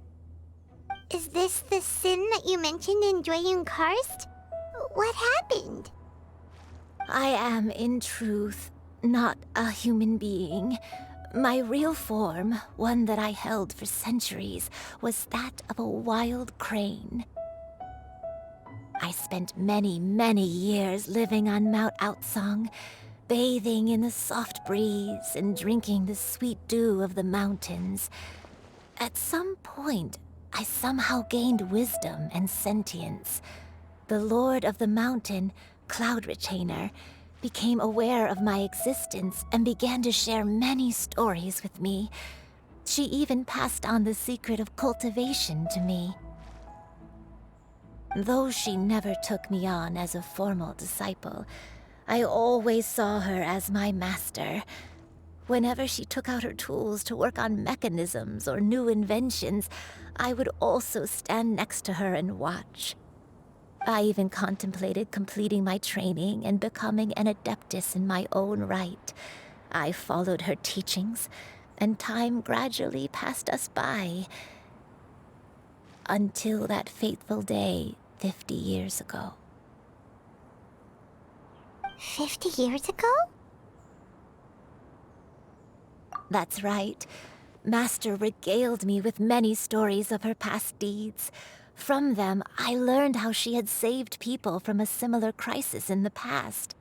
Is this the sin that you mentioned in Dwayne Karst? What happened? I am, in truth, not a human being. My real form, one that I held for centuries, was that of a wild crane. I spent many, many years living on Mount Outsong, bathing in the soft breeze and drinking the sweet dew of the mountains. At some point, I somehow gained wisdom and sentience. The Lord of the Mountain, Cloud Retainer, became aware of my existence and began to share many stories with me. She even passed on the secret of cultivation to me. Though she never took me on as a formal disciple, I always saw her as my master. Whenever she took out her tools to work on mechanisms or new inventions, I would also stand next to her and watch. I even contemplated completing my training and becoming an adeptus in my own right. I followed her teachings, and time gradually passed us by. Until that fateful day 50 years ago. 50 years ago? That's right. Master regaled me with many stories of her past deeds. From them, I learned how she had saved people from a similar crisis in the past.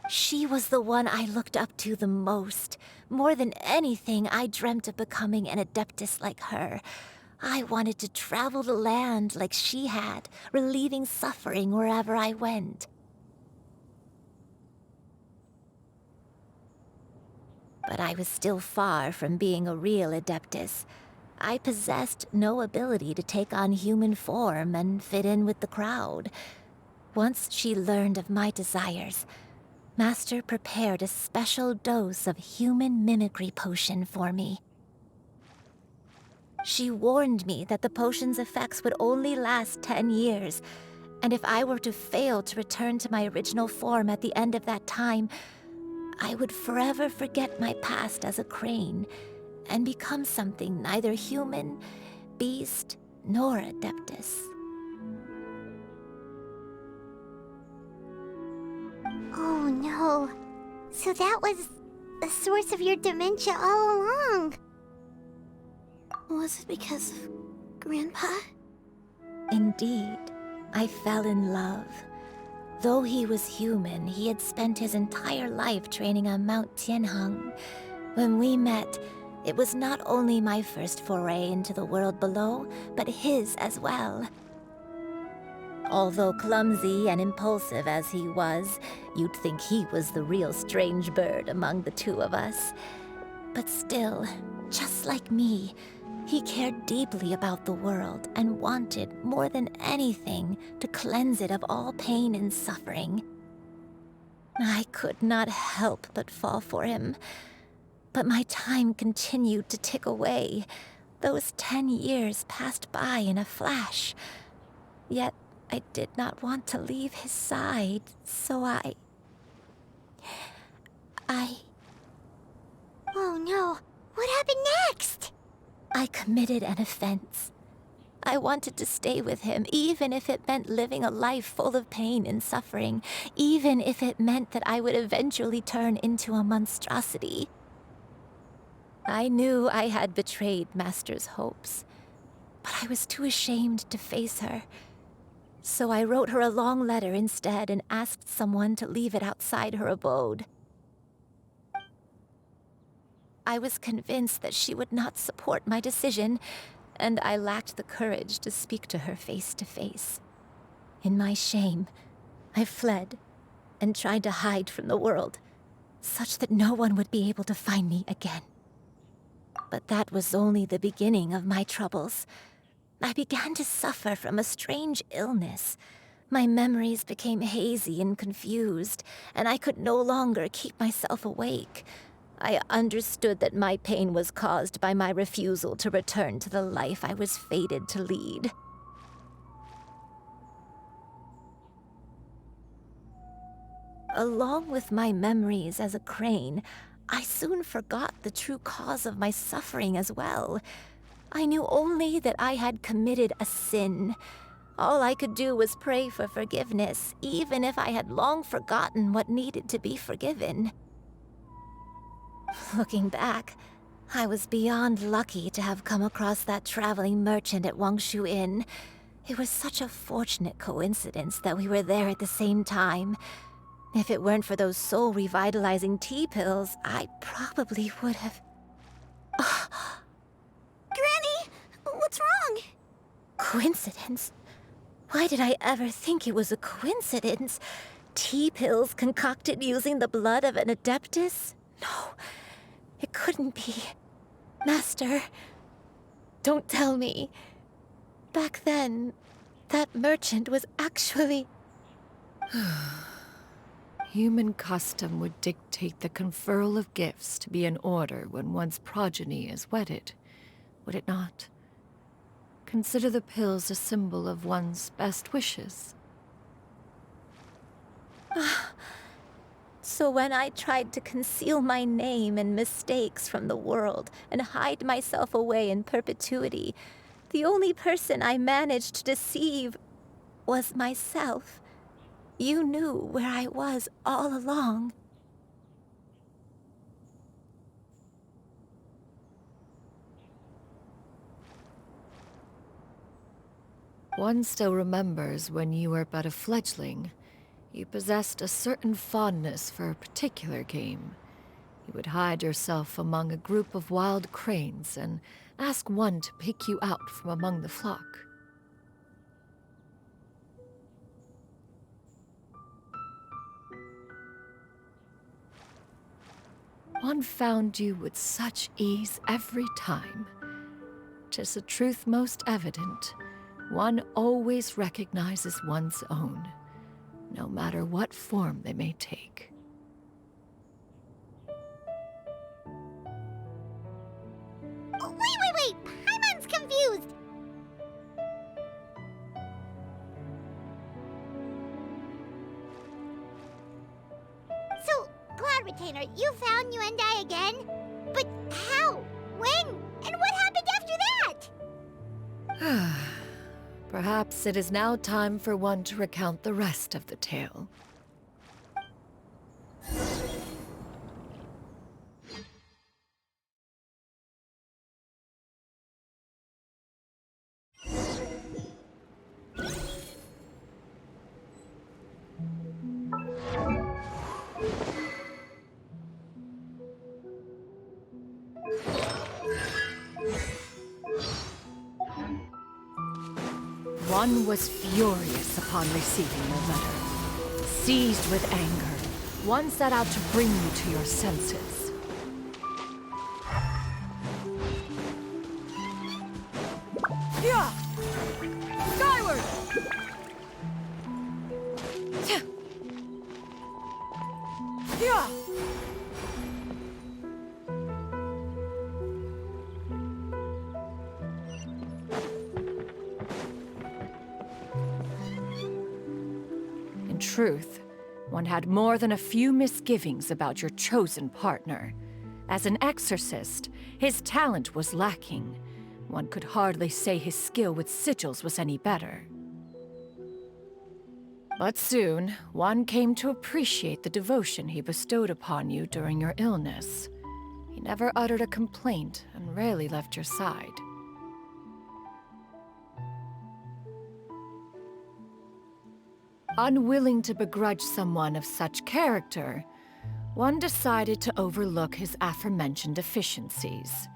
She was the one I looked up to the most. More than anything, I dreamt of becoming an adeptus like her. I wanted to travel the land like she had, relieving suffering wherever I went. But I was still far from being a real adeptus. I possessed no ability to take on human form and fit in with the crowd. Once she learned of my desires, Master prepared a special dose of human mimicry potion for me. She warned me that the potion's effects would only last 10 years, and if I were to fail to return to my original form at the end of that time, I would forever forget my past as a crane and become something neither human, beast, nor adeptus. Oh no. So that was the source of your dementia all along. Was it because of Grandpa? Indeed, I fell in love. Though he was human, he had spent his entire life training on Mount Tianheng. When we met, it was not only my first foray into the world below, but his as well. Although clumsy and impulsive as he was, you'd think he was the real strange bird among the two of us. But still, just like me, he cared deeply about the world and wanted, more than anything, to cleanse it of all pain and suffering. I could not help but fall for him. But my time continued to tick away. Those 10 years passed by in a flash. Yet I did not want to leave his side, so I... Oh no, what happened next? I committed an offense. I wanted to stay with him, even if it meant living a life full of pain and suffering, even if it meant that I would eventually turn into a monstrosity. I knew I had betrayed Master's hopes, but I was too ashamed to face her. So I wrote her a long letter instead and asked someone to leave it outside her abode. I was convinced that she would not support my decision, and I lacked the courage to speak to her face to face. In my shame, I fled and tried to hide from the world, such that no one would be able to find me again. But that was only the beginning of my troubles. I began to suffer from a strange illness. My memories became hazy and confused, and I could no longer keep myself awake. I understood that my pain was caused by my refusal to return to the life I was fated to lead. Along with my memories as a crane, I soon forgot the true cause of my suffering as well. I knew only that I had committed a sin. All I could do was pray for forgiveness, even if I had long forgotten what needed to be forgiven. Looking back, I was beyond lucky to have come across that traveling merchant at Wangshu Inn. It was such a fortunate coincidence that we were there at the same time. If it weren't for those soul-revitalizing tea pills, I probably would have... Granny, what's wrong? Coincidence? Why did I ever think it was a coincidence? Tea pills concocted using the blood of an adeptus? No, it couldn't be. Master, don't tell me. Back then, that merchant was actually... Human custom would dictate the conferral of gifts to be in order when one's progeny is wedded, would it not? Consider the pills a symbol of one's best wishes. So when I tried to conceal my name and mistakes from the world and hide myself away in perpetuity, the only person I managed to deceive was myself. You knew where I was all along. One still remembers when you were but a fledgling. You possessed a certain fondness for a particular game. You would hide yourself among a group of wild cranes and ask one to pick you out from among the flock. One found you with such ease every time. 'Tis a truth most evident. One always recognizes one's own, no matter what form they may take. Wait! Paimon's confused! So, Cloud Retainer, you found Yuendai again? But how? When? And what happened after that? Perhaps it is now time for one to recount the rest of the tale. One was furious upon receiving the letter. Seized with anger, one set out to bring you to your senses. Yeah! Skyward! Yeah! In truth, one had more than a few misgivings about your chosen partner. As an exorcist, his talent was lacking. One could hardly say his skill with sigils was any better. But soon, one came to appreciate the devotion he bestowed upon you during your illness. He never uttered a complaint and rarely left your side. Unwilling to begrudge someone of such character, one decided to overlook his aforementioned deficiencies,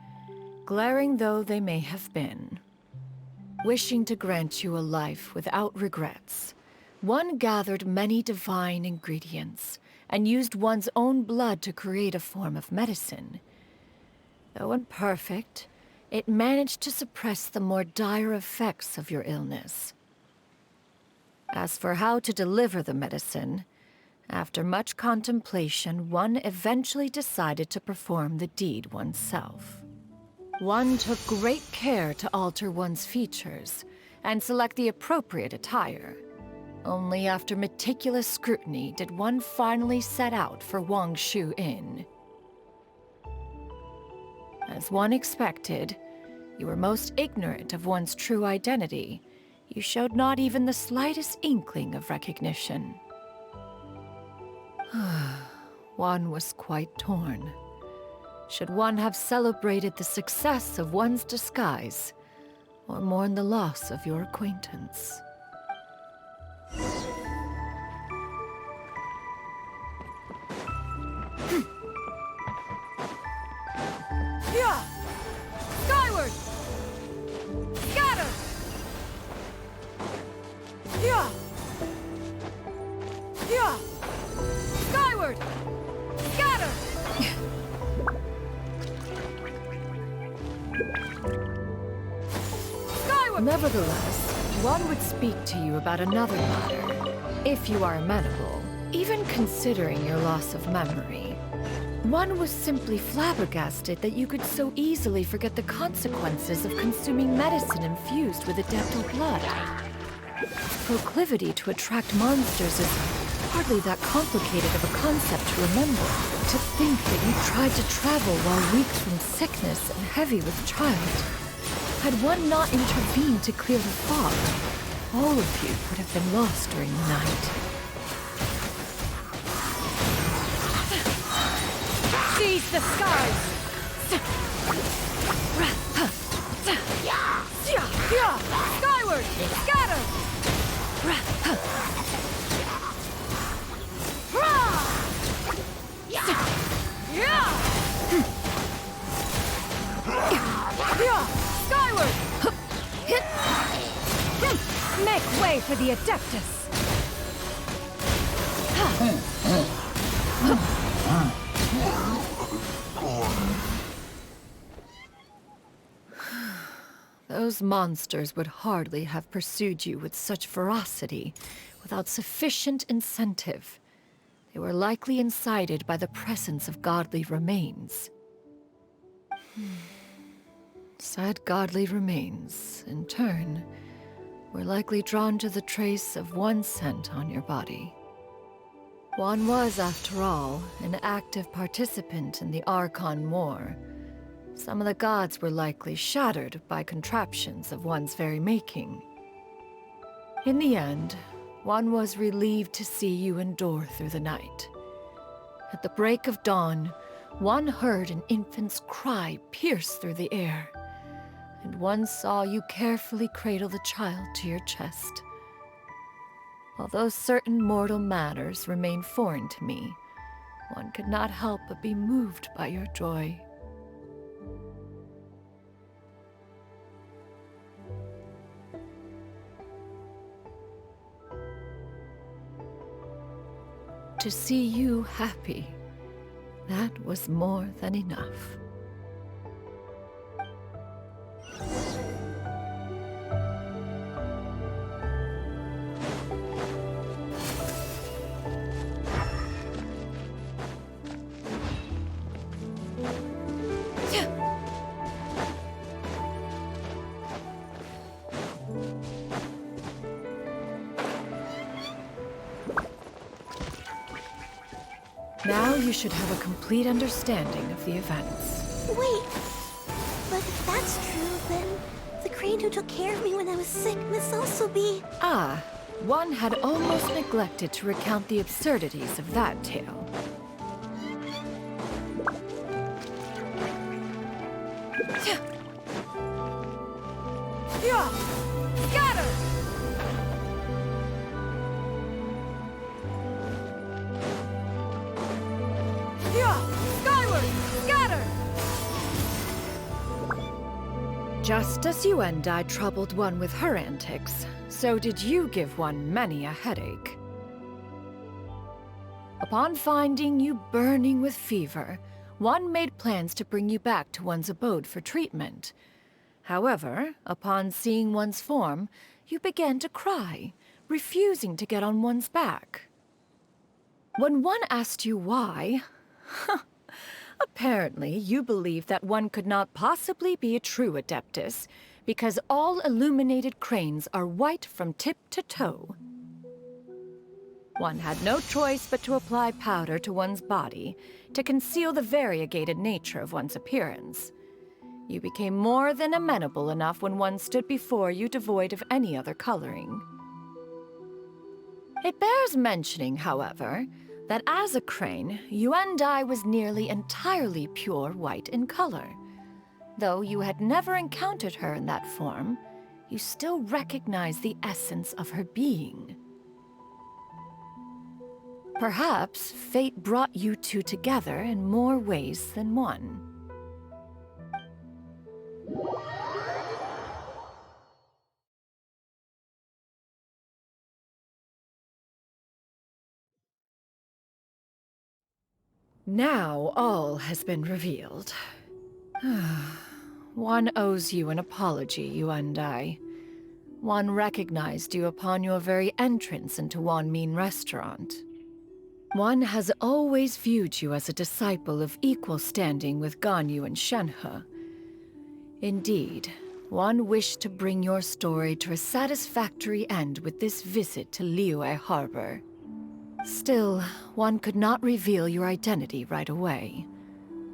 glaring though they may have been. Wishing to grant you a life without regrets, one gathered many divine ingredients and used one's own blood to create a form of medicine. Though imperfect, it managed to suppress the more dire effects of your illness. As for how to deliver the medicine, after much contemplation, one eventually decided to perform the deed oneself. One took great care to alter one's features and select the appropriate attire. Only after meticulous scrutiny did one finally set out for Wangshu Inn. As one expected, you were most ignorant of one's true identity. You showed not even the slightest inkling of recognition. One was quite torn. Should one have celebrated the success of one's disguise, or mourn the loss of your acquaintance? Yeah! Skyward! Scatter! Yeah! Yeah! Skyward! Scatter! Skyward! Nevertheless, one would speak to you about another matter, if you are amenable, even considering your loss of memory. One was simply flabbergasted that you could so easily forget the consequences of consuming medicine infused with Adeptal blood. Its proclivity to attract monsters is hardly that complicated of a concept to remember. To think that you tried to travel while weak from sickness and heavy with child. Had one not intervened to clear the fog, all of you would have been lost during the night. Seize the skies! Skyward! Scatter! Skyward! Make way for the Adeptus! Those monsters would hardly have pursued you with such ferocity without sufficient incentive. They were likely incited by the presence of godly remains. Said godly remains, in turn, were likely drawn to the trace of one scent on your body. One was, after all, an active participant in the Archon War. Some of the gods were likely shattered by contraptions of one's very making. In the end, one was relieved to see you endure through the night. At the break of dawn, one heard an infant's cry pierce through the air, and one saw you carefully cradle the child to your chest. Although certain mortal matters remain foreign to me, one could not help but be moved by your joy. to see you happy. That was more than enough. Now you should have a complete understanding of the events. Wait, but if that's true, then the crane who took care of me when I was sick must also be... Ah, one had almost neglected to recount the absurdities of that tale. Yeah! Scatter! Skyward! Scatter! Just as you and I troubled one with her antics, so did you give one many a headache. Upon finding you burning with fever, one made plans to bring you back to one's abode for treatment. However, upon seeing one's form, you began to cry, refusing to get on one's back. When one asked you why, apparently you believed that one could not possibly be a true Adeptus, because all illuminated cranes are white from tip to toe. One had no choice but to apply powder to one's body to conceal the variegated nature of one's appearance. You became more than amenable enough when one stood before you devoid of any other coloring. It bears mentioning, however, that as a crane, Yuendai was nearly entirely pure white in color. Though you had never encountered her in that form, you still recognized the essence of her being. Perhaps fate brought you two together in more ways than one. Now all has been revealed. One owes you an apology, you and I. One recognized you upon your very entrance into Wanmin restaurant. One has always viewed you as a disciple of equal standing with Ganyu and Shenhe. Indeed, one wished to bring your story to a satisfactory end with this visit to Liyue Harbor. Still, one could not reveal your identity right away.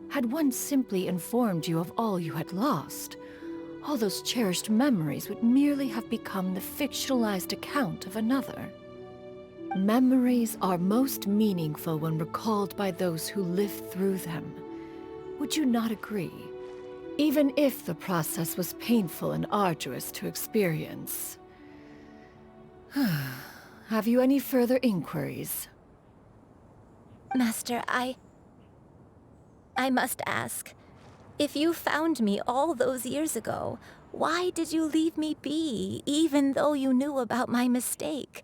Had one simply informed you of all you had lost, all those cherished memories would merely have become the fictionalized account of another. Memories are most meaningful when recalled by those who lived through them. Would you not agree? Even if the process was painful and arduous to experience. Have you any further inquiries? Master, I must ask. If you found me all those years ago, why did you leave me be, even though you knew about my mistake?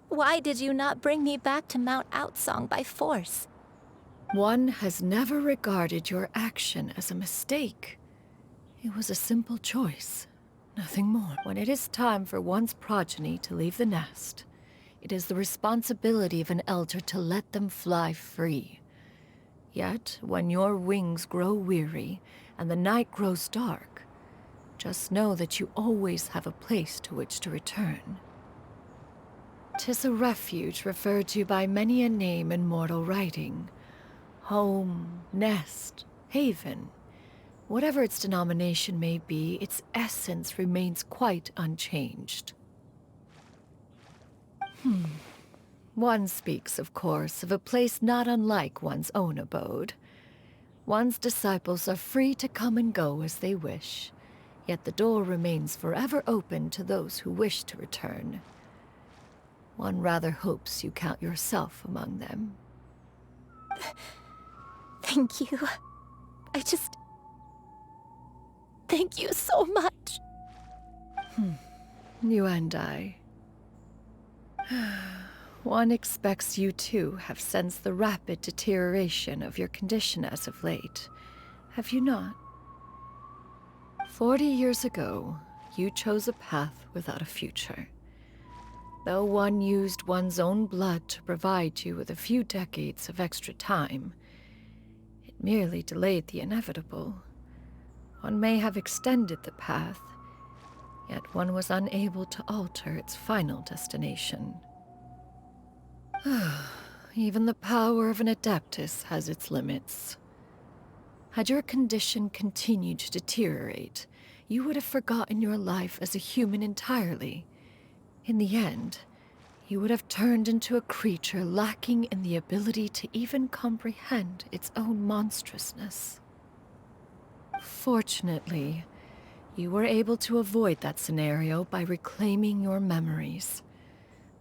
Why did you not bring me back to Mount Outsong by force? One has never regarded your action as a mistake. It was a simple choice, nothing more. When it is time for one's progeny to leave the nest, it is the responsibility of an elder to let them fly free. Yet, when your wings grow weary and the night grows dark, just know that you always have a place to which to return. 'Tis a refuge referred to by many a name in mortal writing. Home, nest, haven. Whatever its denomination may be, its essence remains quite unchanged. One speaks, of course, of a place not unlike one's own abode. One's disciples are free to come and go as they wish, yet the door remains forever open to those who wish to return. One rather hopes you count yourself among them. Thank you. Thank you so much. You and I. One expects you too have sensed the rapid deterioration of your condition as of late, have you not? 40 years ago, you chose a path without a future. Though one used one's own blood to provide you with a few decades of extra time, it merely delayed the inevitable. One may have extended the path, yet one was unable to alter its final destination. Even the power of an Adeptus has its limits. Had your condition continued to deteriorate, you would have forgotten your life as a human entirely. In the end, you would have turned into a creature lacking in the ability to even comprehend its own monstrousness. Fortunately, you were able to avoid that scenario by reclaiming your memories.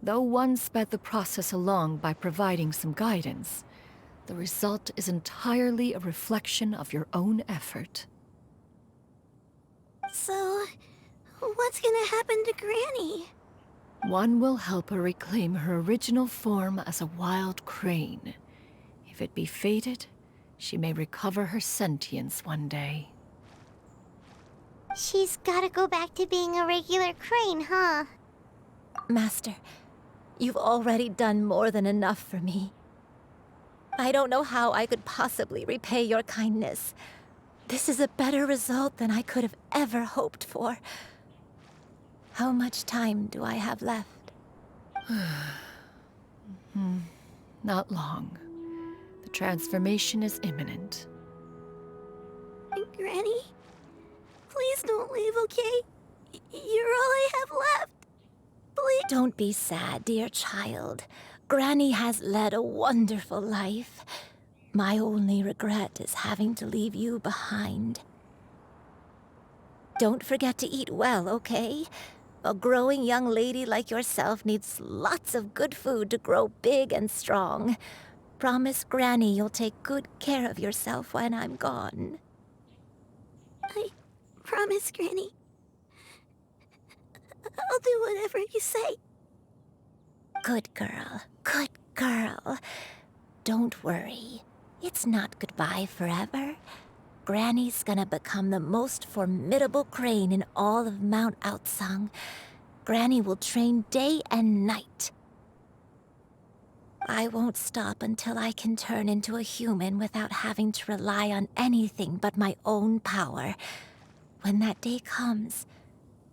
Though one sped the process along by providing some guidance, the result is entirely a reflection of your own effort. So, what's gonna happen to Granny? One will help her reclaim her original form as a wild crane. If it be fated, she may recover her sentience one day. She's gotta go back to being a regular crane, huh? Master, you've already done more than enough for me. I don't know how I could possibly repay your kindness. This is a better result than I could have ever hoped for. How much time do I have left? Not long. The transformation is imminent. Granny? Please don't leave, okay? You're all I have left. Please. Don't be sad, dear child. Granny has led a wonderful life. My only regret is having to leave you behind. Don't forget to eat well, okay? A growing young lady like yourself needs lots of good food to grow big and strong. Promise Granny you'll take good care of yourself when I'm gone. I promise, Granny. I'll do whatever you say. Good girl, good girl. Don't worry. It's not goodbye forever. Granny's gonna become the most formidable crane in all of Mount Outsung. Granny will train day and night. I won't stop until I can turn into a human without having to rely on anything but my own power. When that day comes,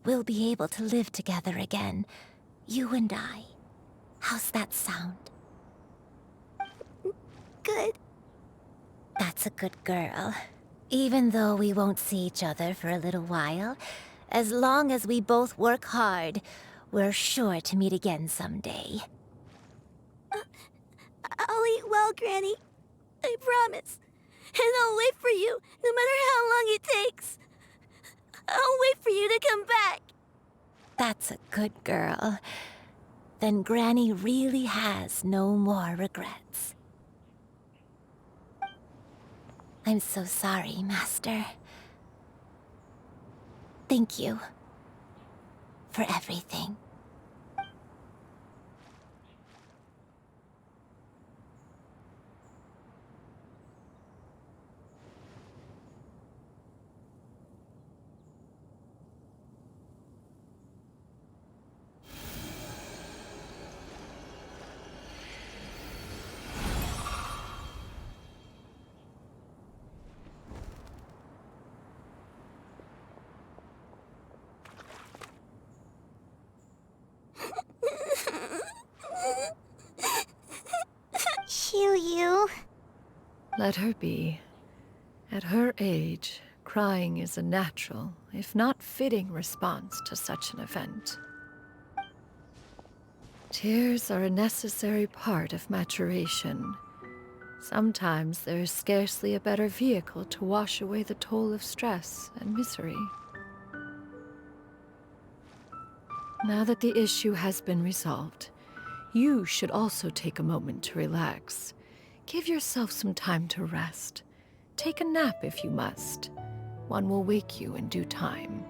we'll be able to live together again, you and I. How's that sound? Good. That's a good girl. Even though we won't see each other for a little while, as long as we both work hard, we're sure to meet again someday. I'll eat well, Granny. I promise. And I'll wait for you, no matter how long it takes. I'll wait for you to come back. That's a good girl. Then Granny really has no more regrets. I'm so sorry, Master. Thank you for everything. Yu. Let her be. At her age, crying is a natural, if not fitting, response to such an event. Tears are a necessary part of maturation. Sometimes there is scarcely a better vehicle to wash away the toll of stress and misery. Now that the issue has been resolved, you should also take a moment to relax. Give yourself some time to rest. Take a nap if you must. One will wake you in due time.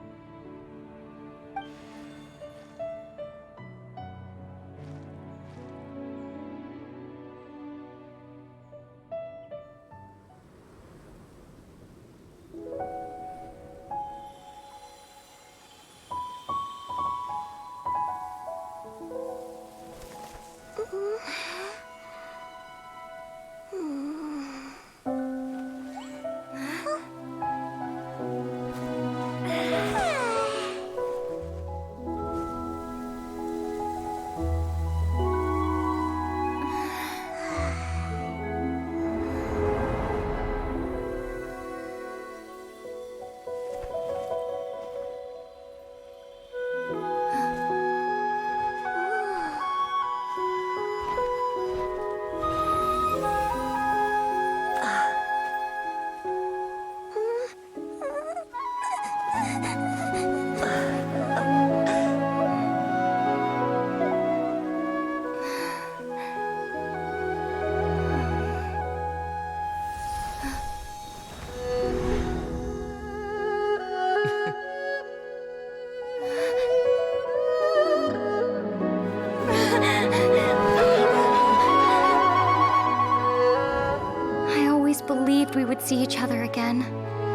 I always believed we would see each other again,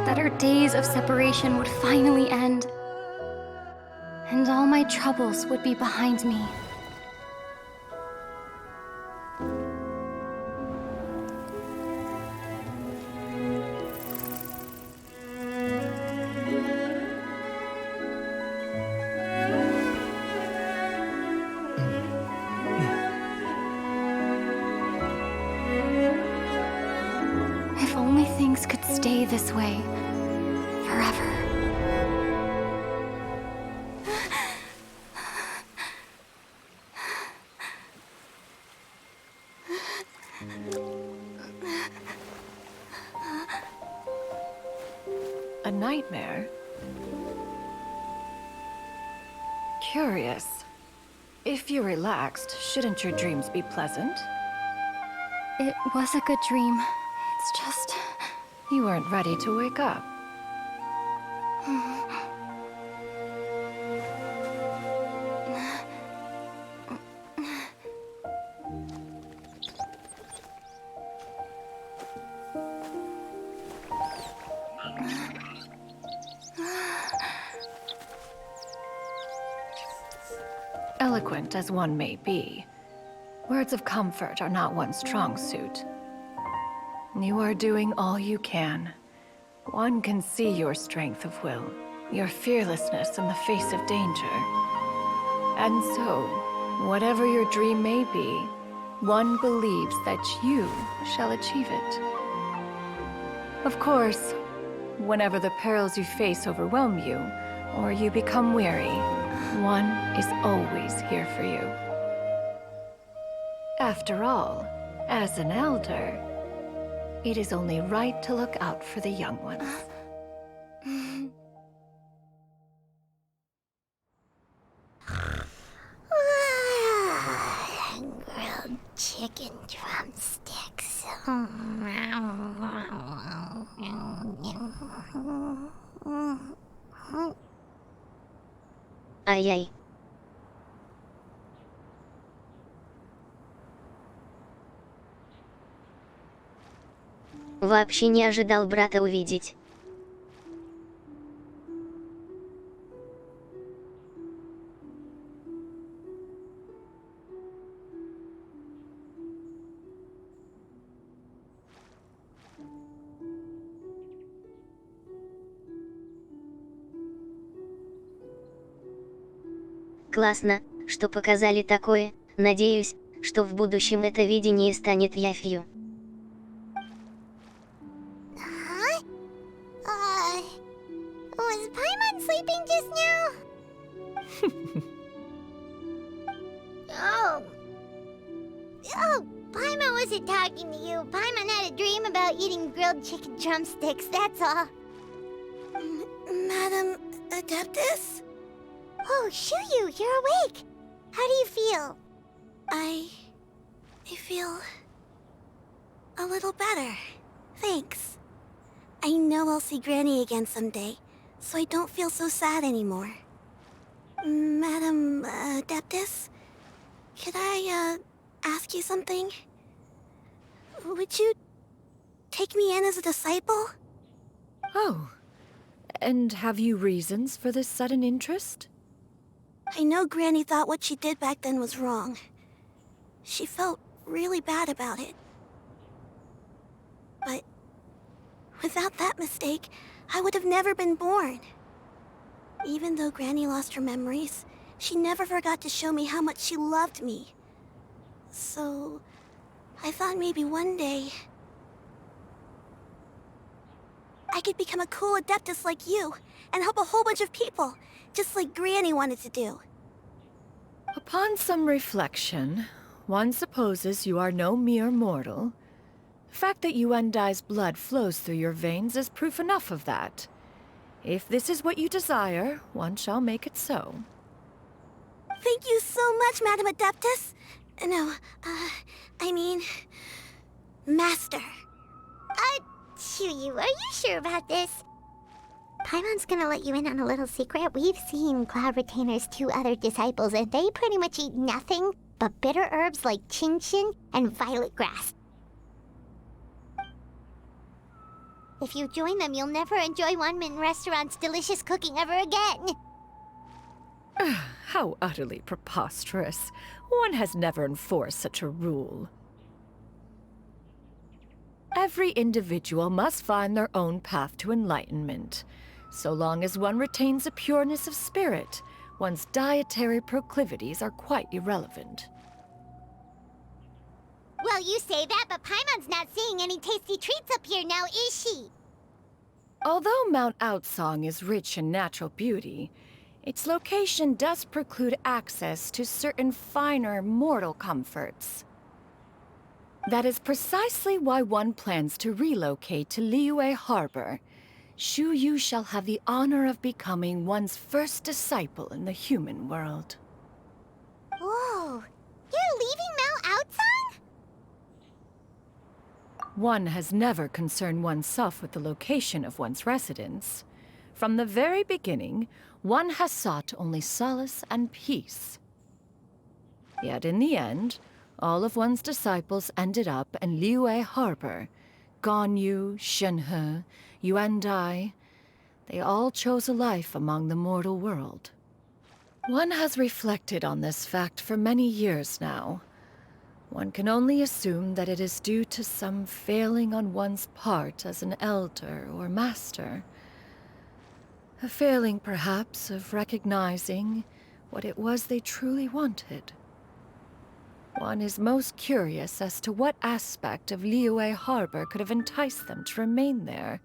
that our days of separation would finally end, and all my troubles would be behind me. If only things could stay this way forever. A nightmare? Curious. If you're relaxed, shouldn't your dreams be pleasant? It was a good dream. It's just... You weren't ready to wake up. Eloquent as one may be, words of comfort are not one's strong suit. You are doing all you can. One can see your strength of will, your fearlessness in the face of danger. And so, whatever your dream may be, one believes that you shall achieve it. Of course, whenever the perils you face overwhelm you, or you become weary, one is always here for you. After all, as an elder, it is only right to look out for the young ones. Grilled chicken drumsticks. Ай-яй. Вообще не ожидал брата увидеть. Классно, что показали такое. Надеюсь, что в будущем это видение станет явью. Was Paimon sleeping just now? Oh, Paimon wasn't talking to you. Paimon had a dream about eating grilled chicken drumsticks, that's all. Madam Adeptus? Oh, Shuyu, you're awake. How do you feel? I feel a little better. Thanks. I know I'll see Granny again someday, so I don't feel so sad anymore. Madam Adeptus, could I ask you something? Would you take me in as a disciple? Oh, and have you reasons for this sudden interest? I know Granny thought what she did back then was wrong. she felt really bad about it. But without that mistake, I would have never been born. Even though Granny lost her memories, she never forgot to show me how much she loved me. So, I thought maybe one day I could become a cool Adeptus like you and help a whole bunch of people, just like Granny wanted to do. Upon some reflection, one supposes you are no mere mortal. The fact that Yuendai's blood flows through your veins is proof enough of that. If this is what you desire, one shall make it so. Thank you so much, Madam Adeptus. No, I mean, Master. Chuyu, are you sure about this? Paimon's gonna let you in on a little secret. We've seen Cloud Retainer's 2 other disciples, and they pretty much eat nothing but bitter herbs like chinchin and violet grass. If you join them, you'll never enjoy Wanmin Restaurant's delicious cooking ever again. How utterly preposterous. One has never enforced such a rule. Every individual must find their own path to enlightenment. So long as one retains a pureness of spirit, one's dietary proclivities are quite irrelevant. Well, you say that, but Paimon's not seeing any tasty treats up here now, is she? Although Mount Outsong is rich in natural beauty, its location does preclude access to certain finer mortal comforts. That is precisely why one plans to relocate to Liyue Harbor. Shu Yu shall have the honor of becoming one's first disciple in the human world. Whoa! You're leaving Mount Outsong? One has never concerned oneself with the location of one's residence. From the very beginning, one has sought only solace and peace. Yet in the end, all of one's disciples ended up in Liyue Harbor. Ganyu, Shenhe, Yuendai. They all chose a life among the mortal world. One has reflected on this fact for many years now. One can only assume that it is due to some failing on one's part as an elder or master. A failing, perhaps, of recognizing what it was they truly wanted. One is most curious as to what aspect of Liyue Harbor could have enticed them to remain there.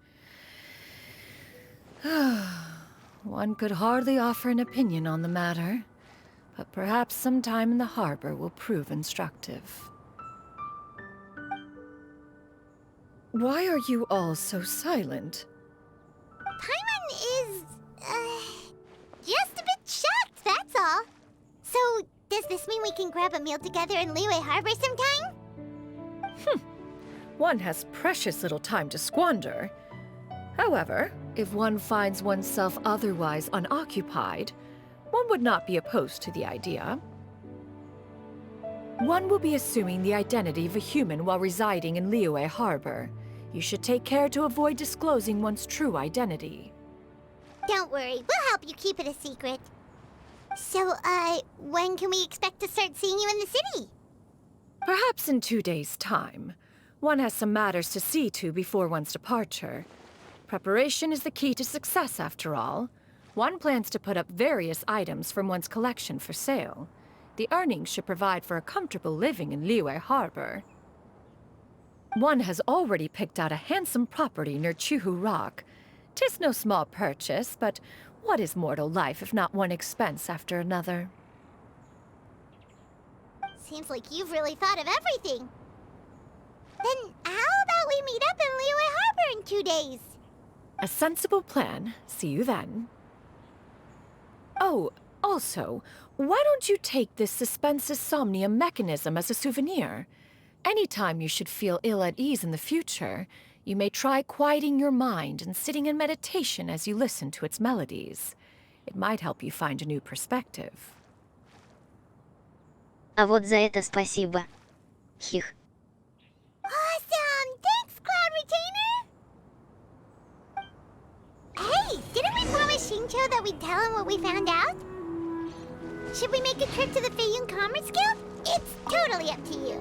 One could hardly offer an opinion on the matter, but perhaps some time in the harbor will prove instructive. Why are you all so silent? Paimon is, just a bit shocked, that's all. So, does this mean we can grab a meal together in Liyue Harbor sometime? One has precious little time to squander. However, if one finds oneself otherwise unoccupied, one would not be opposed to the idea. One will be assuming the identity of a human while residing in Liyue Harbor. You should take care to avoid disclosing one's true identity. Don't worry, we'll help you keep it a secret. So, when can we expect to start seeing you in the city? Perhaps in 2 days' time. One has some matters to see to before one's departure. Preparation is the key to success, after all. One plans to put up various items from one's collection for sale. The earnings should provide for a comfortable living in Liyue Harbor. One has already picked out a handsome property near Chuhu Rock. 'Tis no small purchase, but what is mortal life if not one expense after another? Seems like you've really thought of everything. Then how about we meet up in Liyue Harbor in 2 days? A sensible plan. See you then. Oh, also, why don't you take this Suspensus Somnium mechanism as a souvenir? Anytime you should feel ill at ease in the future, you may try quieting your mind and sitting in meditation as you listen to its melodies. It might help you find a new perspective. А вот за это спасибо. Хих. Awesome! Thanks, Cloud Retainer! Hey, didn't we promise Shincho that we'd tell him what we found out? Should we make a trip to the Feiyun Commerce Guild? It's totally up to you.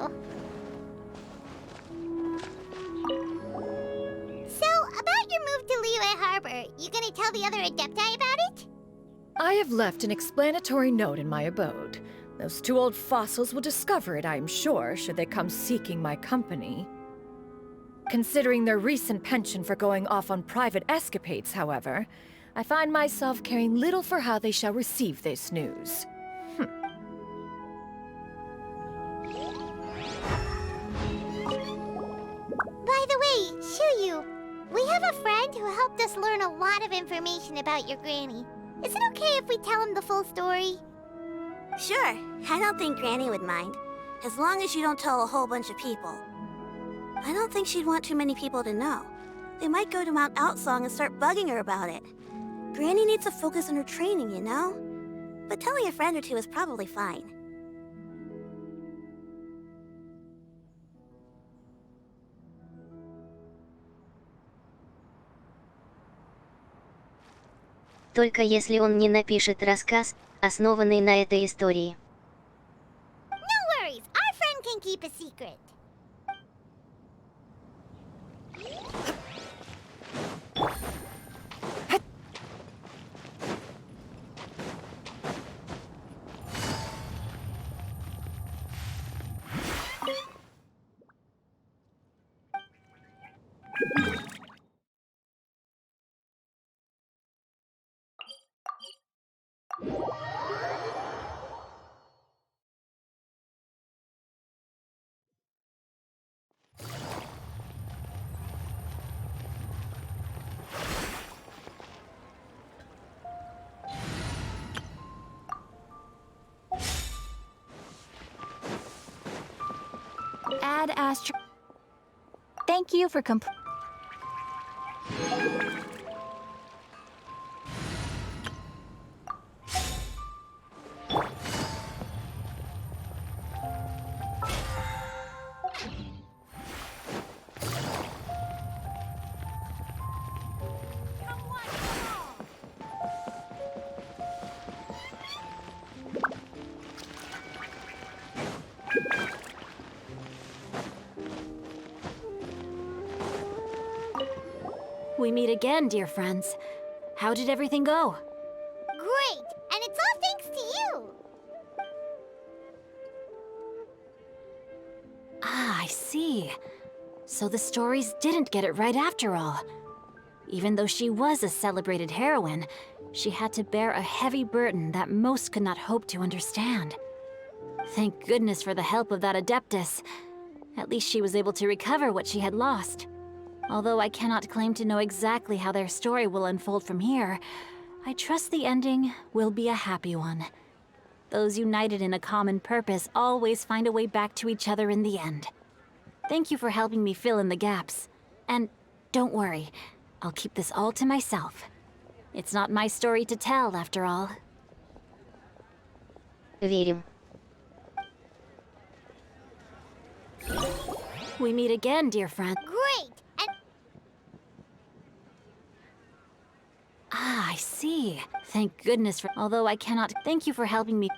So, about your move to Liyue Harbor, you gonna tell the other Adepti about it? I have left an explanatory note in my abode. Those two old fossils will discover it, I am sure, should they come seeking my company. Considering their recent penchant for going off on private escapades, however, I find myself caring little for how they shall receive this news. By the way, Shuyu, we have a friend who helped us learn a lot of information about your granny. Is it okay if we tell him the full story? Sure, I don't think Granny would mind, as long as you don't tell a whole bunch of people. I don't think she'd want too many people to know. They might go to Mount Outsong and start bugging her about it. Granny needs to focus on her training, you know? But telling a friend or two is probably fine. Только если он не напишет рассказ, основанный на этой истории. No worries, our friend can keep a secret. Ad Astra. Thank you for We meet again, dear friends. How did everything go? Great, and it's all thanks to you. Ah, I see. So the stories didn't get it right after all. Even though she was a celebrated heroine, she had to bear a heavy burden that most could not hope to understand. Thank goodness for the help of that Adeptus. At least she was able to recover what she had lost. Although I cannot claim to know exactly how their story will unfold from here, I trust the ending will be a happy one. Those united in a common purpose always find a way back to each other in the end. Thank you for helping me fill in the gaps. And don't worry, I'll keep this all to myself. It's not my story to tell, after all. Верим. We meet again, dear friend. Great, and Ah, I see. Thank goodness for— although I cannot— thank you for helping me.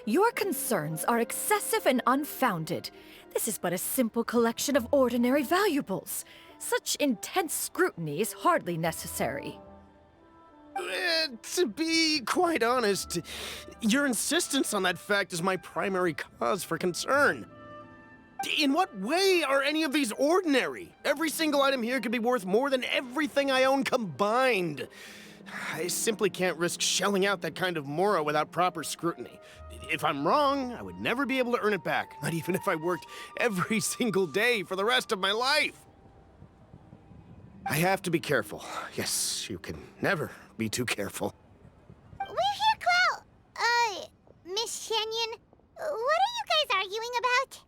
Your concerns are excessive and unfounded. This is but a simple collection of ordinary valuables. Such intense scrutiny is hardly necessary. To be quite honest, your insistence on that fact is my primary cause for concern. In what way are any of these ordinary? Every single item here could be worth more than everything I own combined. I simply can't risk shelling out that kind of mora without proper scrutiny. If I'm wrong, I would never be able to earn it back, not even if I worked every single day for the rest of my life. I have to be careful. Yes, you can never be too careful. We're here, Clow. Miss Shenyon, what are you guys arguing about?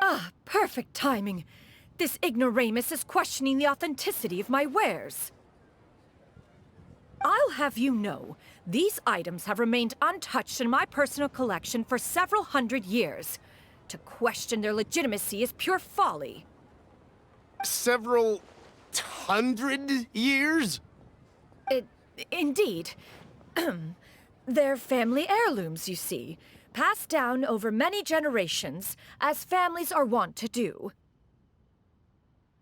Ah, perfect timing. This ignoramus is questioning the authenticity of my wares. I'll have you know, these items have remained untouched in my personal collection for several hundred years. To question their legitimacy is pure folly. Several hundred years? Indeed. They're family heirlooms, you see, passed down over many generations, as families are wont to do.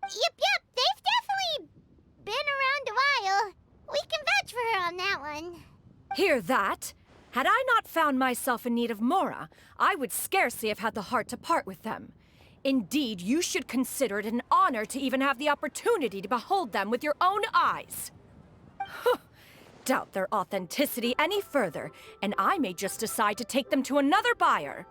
Yep, they've definitely been around a while. We can vouch for her on that one. Hear that? Had I not found myself in need of mora, I would scarcely have had the heart to part with them. Indeed, you should consider it an honor to even have the opportunity to behold them with your own eyes. Doubt their authenticity any further, and I may just decide to take them to another buyer.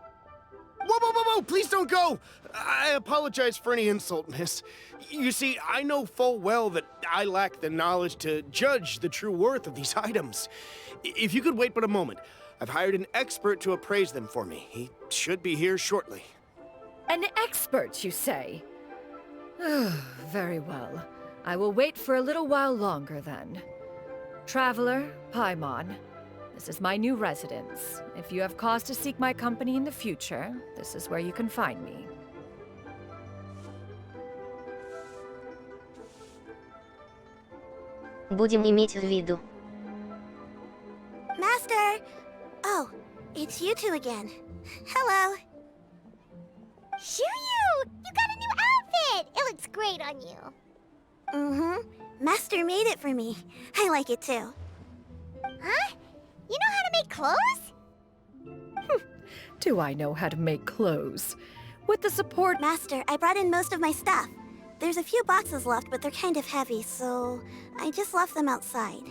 Whoa, please don't go! I apologize for any insult, miss. You see, I know full well that I lack the knowledge to judge the true worth of these items. If you could wait but a moment, I've hired an expert to appraise them for me. He should be here shortly. An expert, you say? Very well. I will wait for a little while longer, then. Traveler, Paimon, this is my new residence. If you have cause to seek my company in the future, this is where you can find me. Будем иметь в виду. Master! Oh, it's you two again. Hello. Shoo-you! You got a new outfit! It looks great on you. Mm-hmm. Master made it for me. I like it too. Huh? You know how to make clothes? Do I know how to make clothes? With the support... Master, I brought in most of my stuff. There's a few boxes left, but they're kind of heavy, so I just left them outside.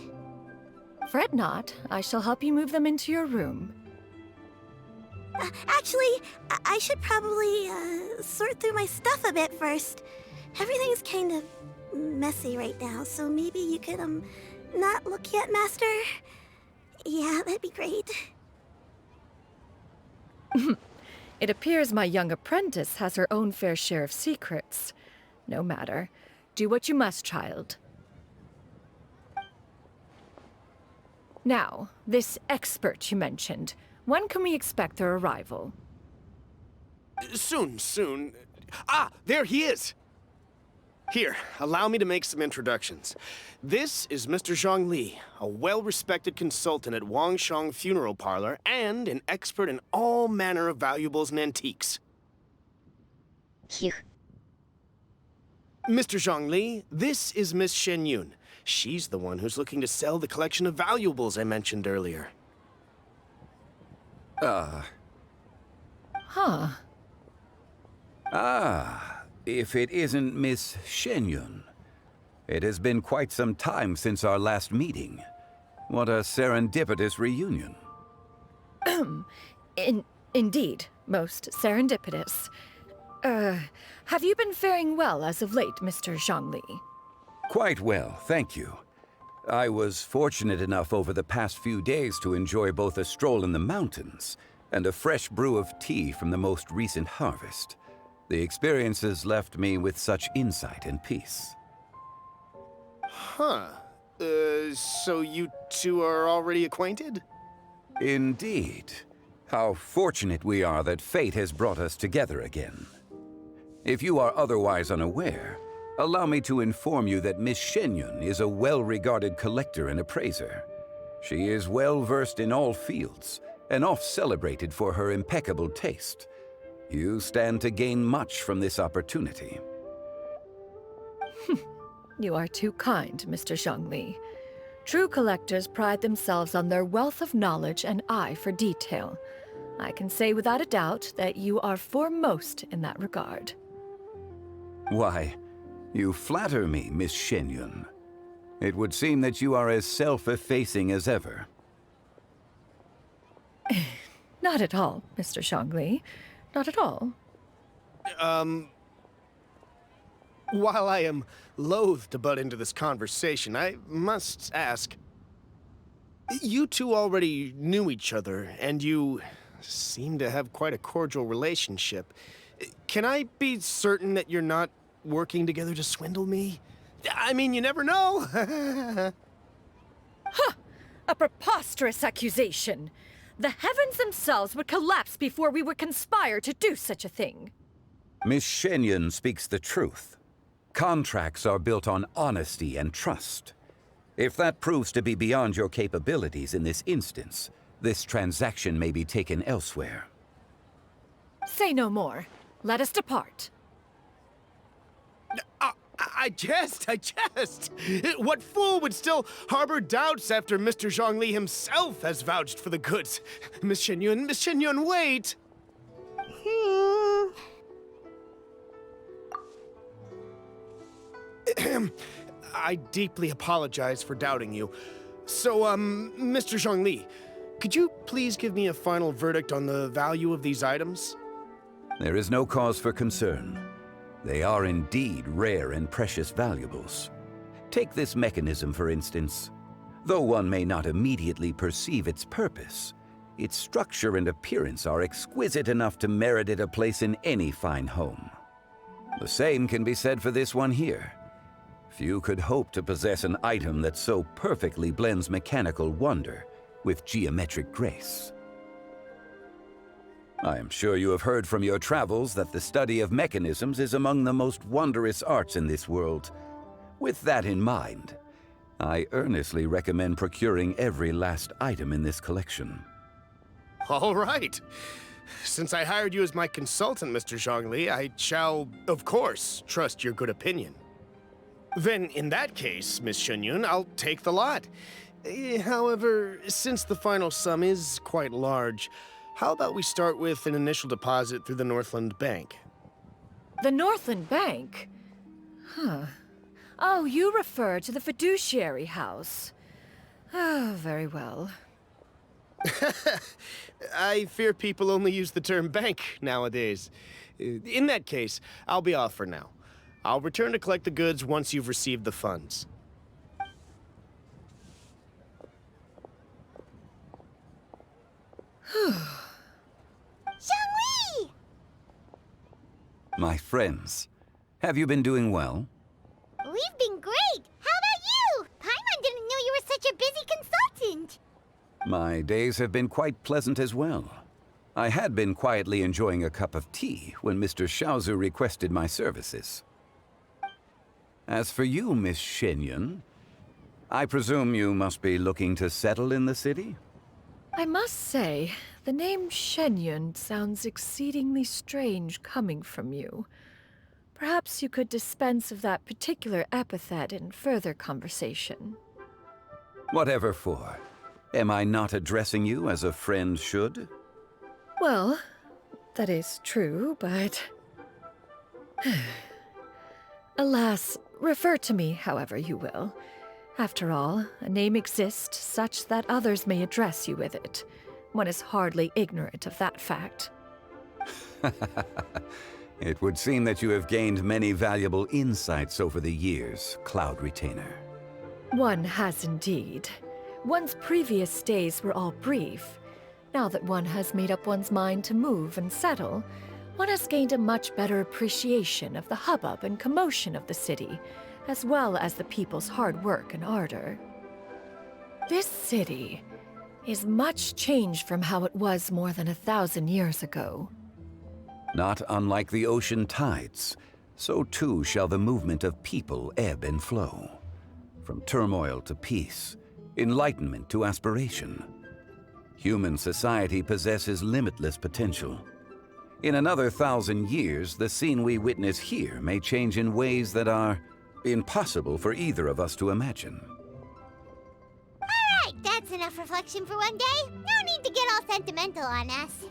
Fret not. I shall help you move them into your room. Actually, I should probably sort through my stuff a bit first. Everything's kind of messy right now, so maybe you could, not look yet, Master? Yeah, that'd be great. It appears my young apprentice has her own fair share of secrets. No matter. Do what you must, child. Now, this expert you mentioned, when can we expect their arrival? Soon. Ah, there he is! Here, allow me to make some introductions. This is Mr. Zhongli, a well-respected consultant at Wangshang Funeral Parlor and an expert in all manner of valuables and antiques. Хих. Mr. Zhongli, this is Miss Shenyun. She's the one who's looking to sell the collection of valuables I mentioned earlier. If it isn't Miss Shenyun. It has been quite some time since our last meeting. What a serendipitous reunion. Indeed, most serendipitous. Have you been faring well as of late, Mr. Zhongli? Quite well, thank you. I was fortunate enough over the past few days to enjoy both a stroll in the mountains and a fresh brew of tea from the most recent harvest. The experiences left me with such insight and peace. Huh. So you two are already acquainted? Indeed. How fortunate we are that fate has brought us together again. If you are otherwise unaware, allow me to inform you that Miss Shenyun is a well-regarded collector and appraiser. She is well-versed in all fields, and oft-celebrated for her impeccable taste. You stand to gain much from this opportunity. You are too kind, Mr. Zhongli. True collectors pride themselves on their wealth of knowledge and eye for detail. I can say without a doubt that you are foremost in that regard. Why, you flatter me, Miss Shenyun. It would seem that you are as self-effacing as ever. Not at all, Mr. Zhongli. Not at all. While I am loath to butt into this conversation, I must ask, you two already knew each other, and you seem to have quite a cordial relationship. Can I be certain that you're not working together to swindle me? I mean, you never know. Huh! A preposterous accusation. The heavens themselves would collapse before we would conspire to do such a thing. Miss Shenyun speaks the truth. Contracts are built on honesty and trust. If that proves to be beyond your capabilities in this instance, this transaction may be taken elsewhere. Say no more. Let us depart. I jest. What fool would still harbor doubts after Mr. Zhongli himself has vouched for the goods? Miss Shenyun, wait! I deeply apologize for doubting you. So, Mr. Zhongli, could you please give me a final verdict on the value of these items? There is no cause for concern. They are indeed rare and precious valuables. Take this mechanism, for instance. Though one may not immediately perceive its purpose, its structure and appearance are exquisite enough to merit it a place in any fine home. The same can be said for this one here. Few could hope to possess an item that so perfectly blends mechanical wonder with geometric grace. I am sure you have heard from your travels that the study of mechanisms is among the most wondrous arts in this world. With that in mind, I earnestly recommend procuring every last item in this collection. All right. Since I hired you as my consultant, Mr. Zhongli, I shall, of course, trust your good opinion. Then, in that case, Miss Shenyun, I'll take the lot. However, since the final sum is quite large, how about we start with an initial deposit through the Northland Bank? The Northland Bank? Huh. Oh, you refer to the fiduciary house. Oh, very well. I fear people only use the term bank nowadays. In that case, I'll be off for now. I'll return to collect the goods once you've received the funds. Zhongli! My friends, have you been doing well? We've been great! How about you? Paimon didn't know you were such a busy consultant! My days have been quite pleasant as well. I had been quietly enjoying a cup of tea when Mr. Xiaozu requested my services. As for you, Miss Shenyun, I presume you must be looking to settle in the city? I must say, the name Shenyun sounds exceedingly strange coming from you. Perhaps you could dispense of that particular epithet in further conversation. Whatever for. Am I not addressing you as a friend should? Well, that is true, but... Alas, refer to me however you will. After all, a name exists such that others may address you with it. One is hardly ignorant of that fact. It would seem that you have gained many valuable insights over the years, Cloud Retainer. One has indeed. One's previous stays were all brief. Now that one has made up one's mind to move and settle, one has gained a much better appreciation of the hubbub and commotion of the city, as well as the people's hard work and ardor. This city is much changed from how it was more than 1,000 years ago. Not unlike the ocean tides, so too shall the movement of people ebb and flow. From turmoil to peace, enlightenment to aspiration. Human society possesses limitless potential. In another 1,000 years, the scene we witness here may change in ways that are impossible for either of us to imagine. Alright, that's enough reflection for one day. No need to get all sentimental on us.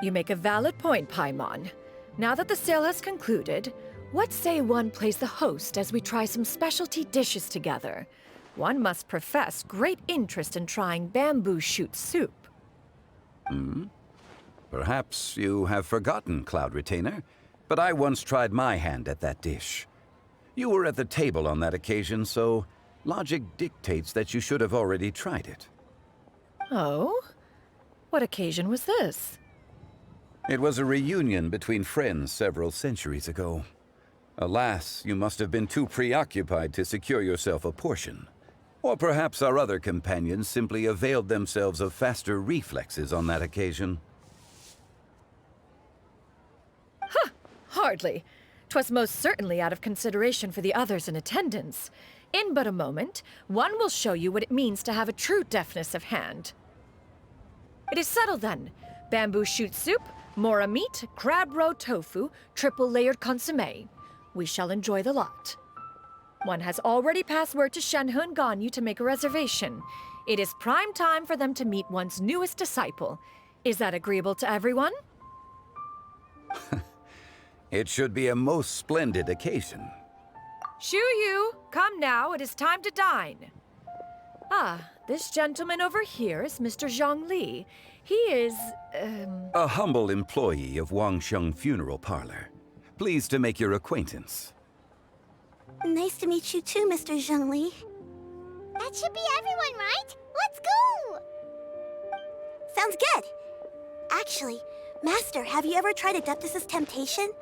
You make a valid point, Paimon. Now that the sale has concluded, what say one plays the host as we try some specialty dishes together? One must profess great interest in trying bamboo shoot soup. Perhaps you have forgotten, Cloud Retainer, but I once tried my hand at that dish. You were at the table on that occasion, so logic dictates that you should have already tried it. Oh? What occasion was this? It was a reunion between friends several centuries ago. Alas, you must have been too preoccupied to secure yourself a portion. Or perhaps our other companions simply availed themselves of faster reflexes on that occasion. Hardly. 'Twas most certainly out of consideration for the others in attendance. In but a moment, one will show you what it means to have a true deftness of hand. It is settled then. Bamboo shoot soup, mora meat, crab roe tofu, triple-layered consommé. We shall enjoy the lot. One has already passed word to Shenhe and Ganyu to make a reservation. It is prime time for them to meet one's newest disciple. Is that agreeable to everyone? It should be a most splendid occasion. Shu Yu, come now, it is time to dine. Ah, this gentleman over here is Mr. Zhang Li. He is, A humble employee of Wangsheng Funeral Parlor. Pleased to make your acquaintance. Nice to meet you too, Mr. Zhengli. That should be everyone, right? Let's go! Sounds good. Actually, Master, have you ever tried Adeptus' temptation?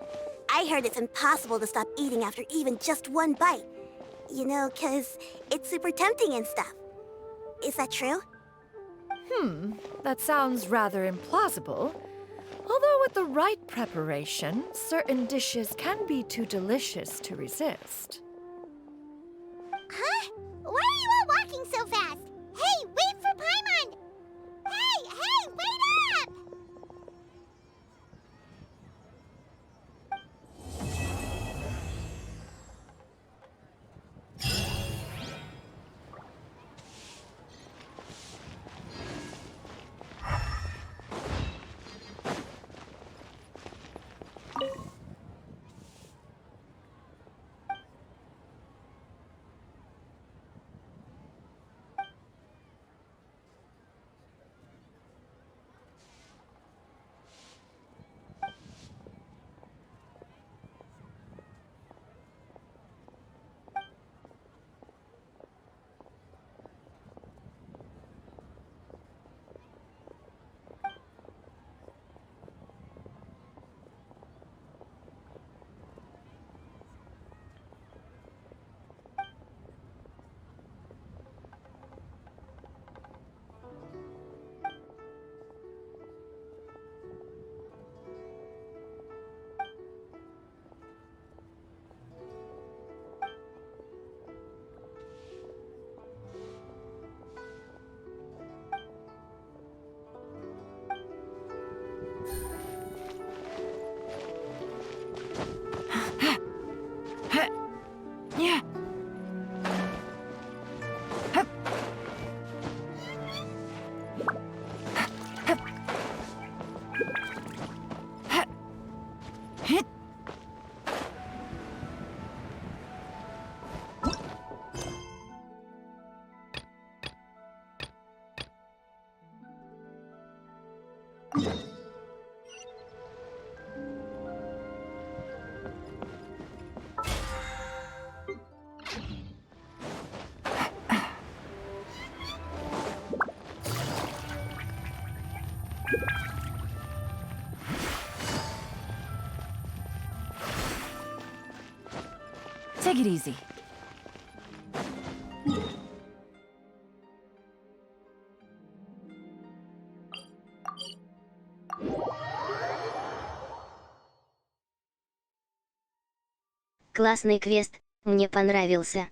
I heard it's impossible to stop eating after even just one bite. You know, 'cause it's super tempting and stuff. Is that true? That sounds rather implausible. Although with the right preparation, certain dishes can be too delicious to resist. Huh? Why are you all walking so fast? Hey, wait for Paimon! Hey, wait up! Take it easy. Классный квест, мне понравился.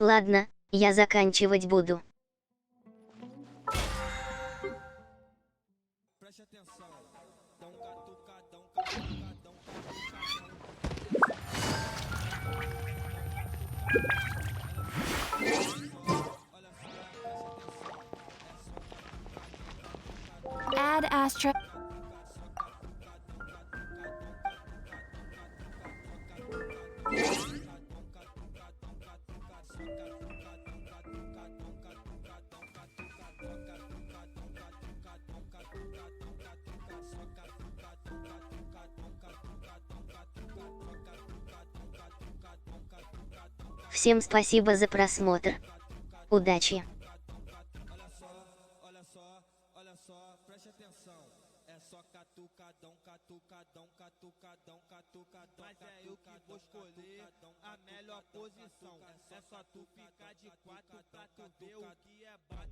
Ладно, я заканчивать буду. Add Astra. Всем спасибо за просмотр. Удачи! Mas é eu que vou escolher a melhor posição. É só tu ficar de quatro pra tu ver o que é bom.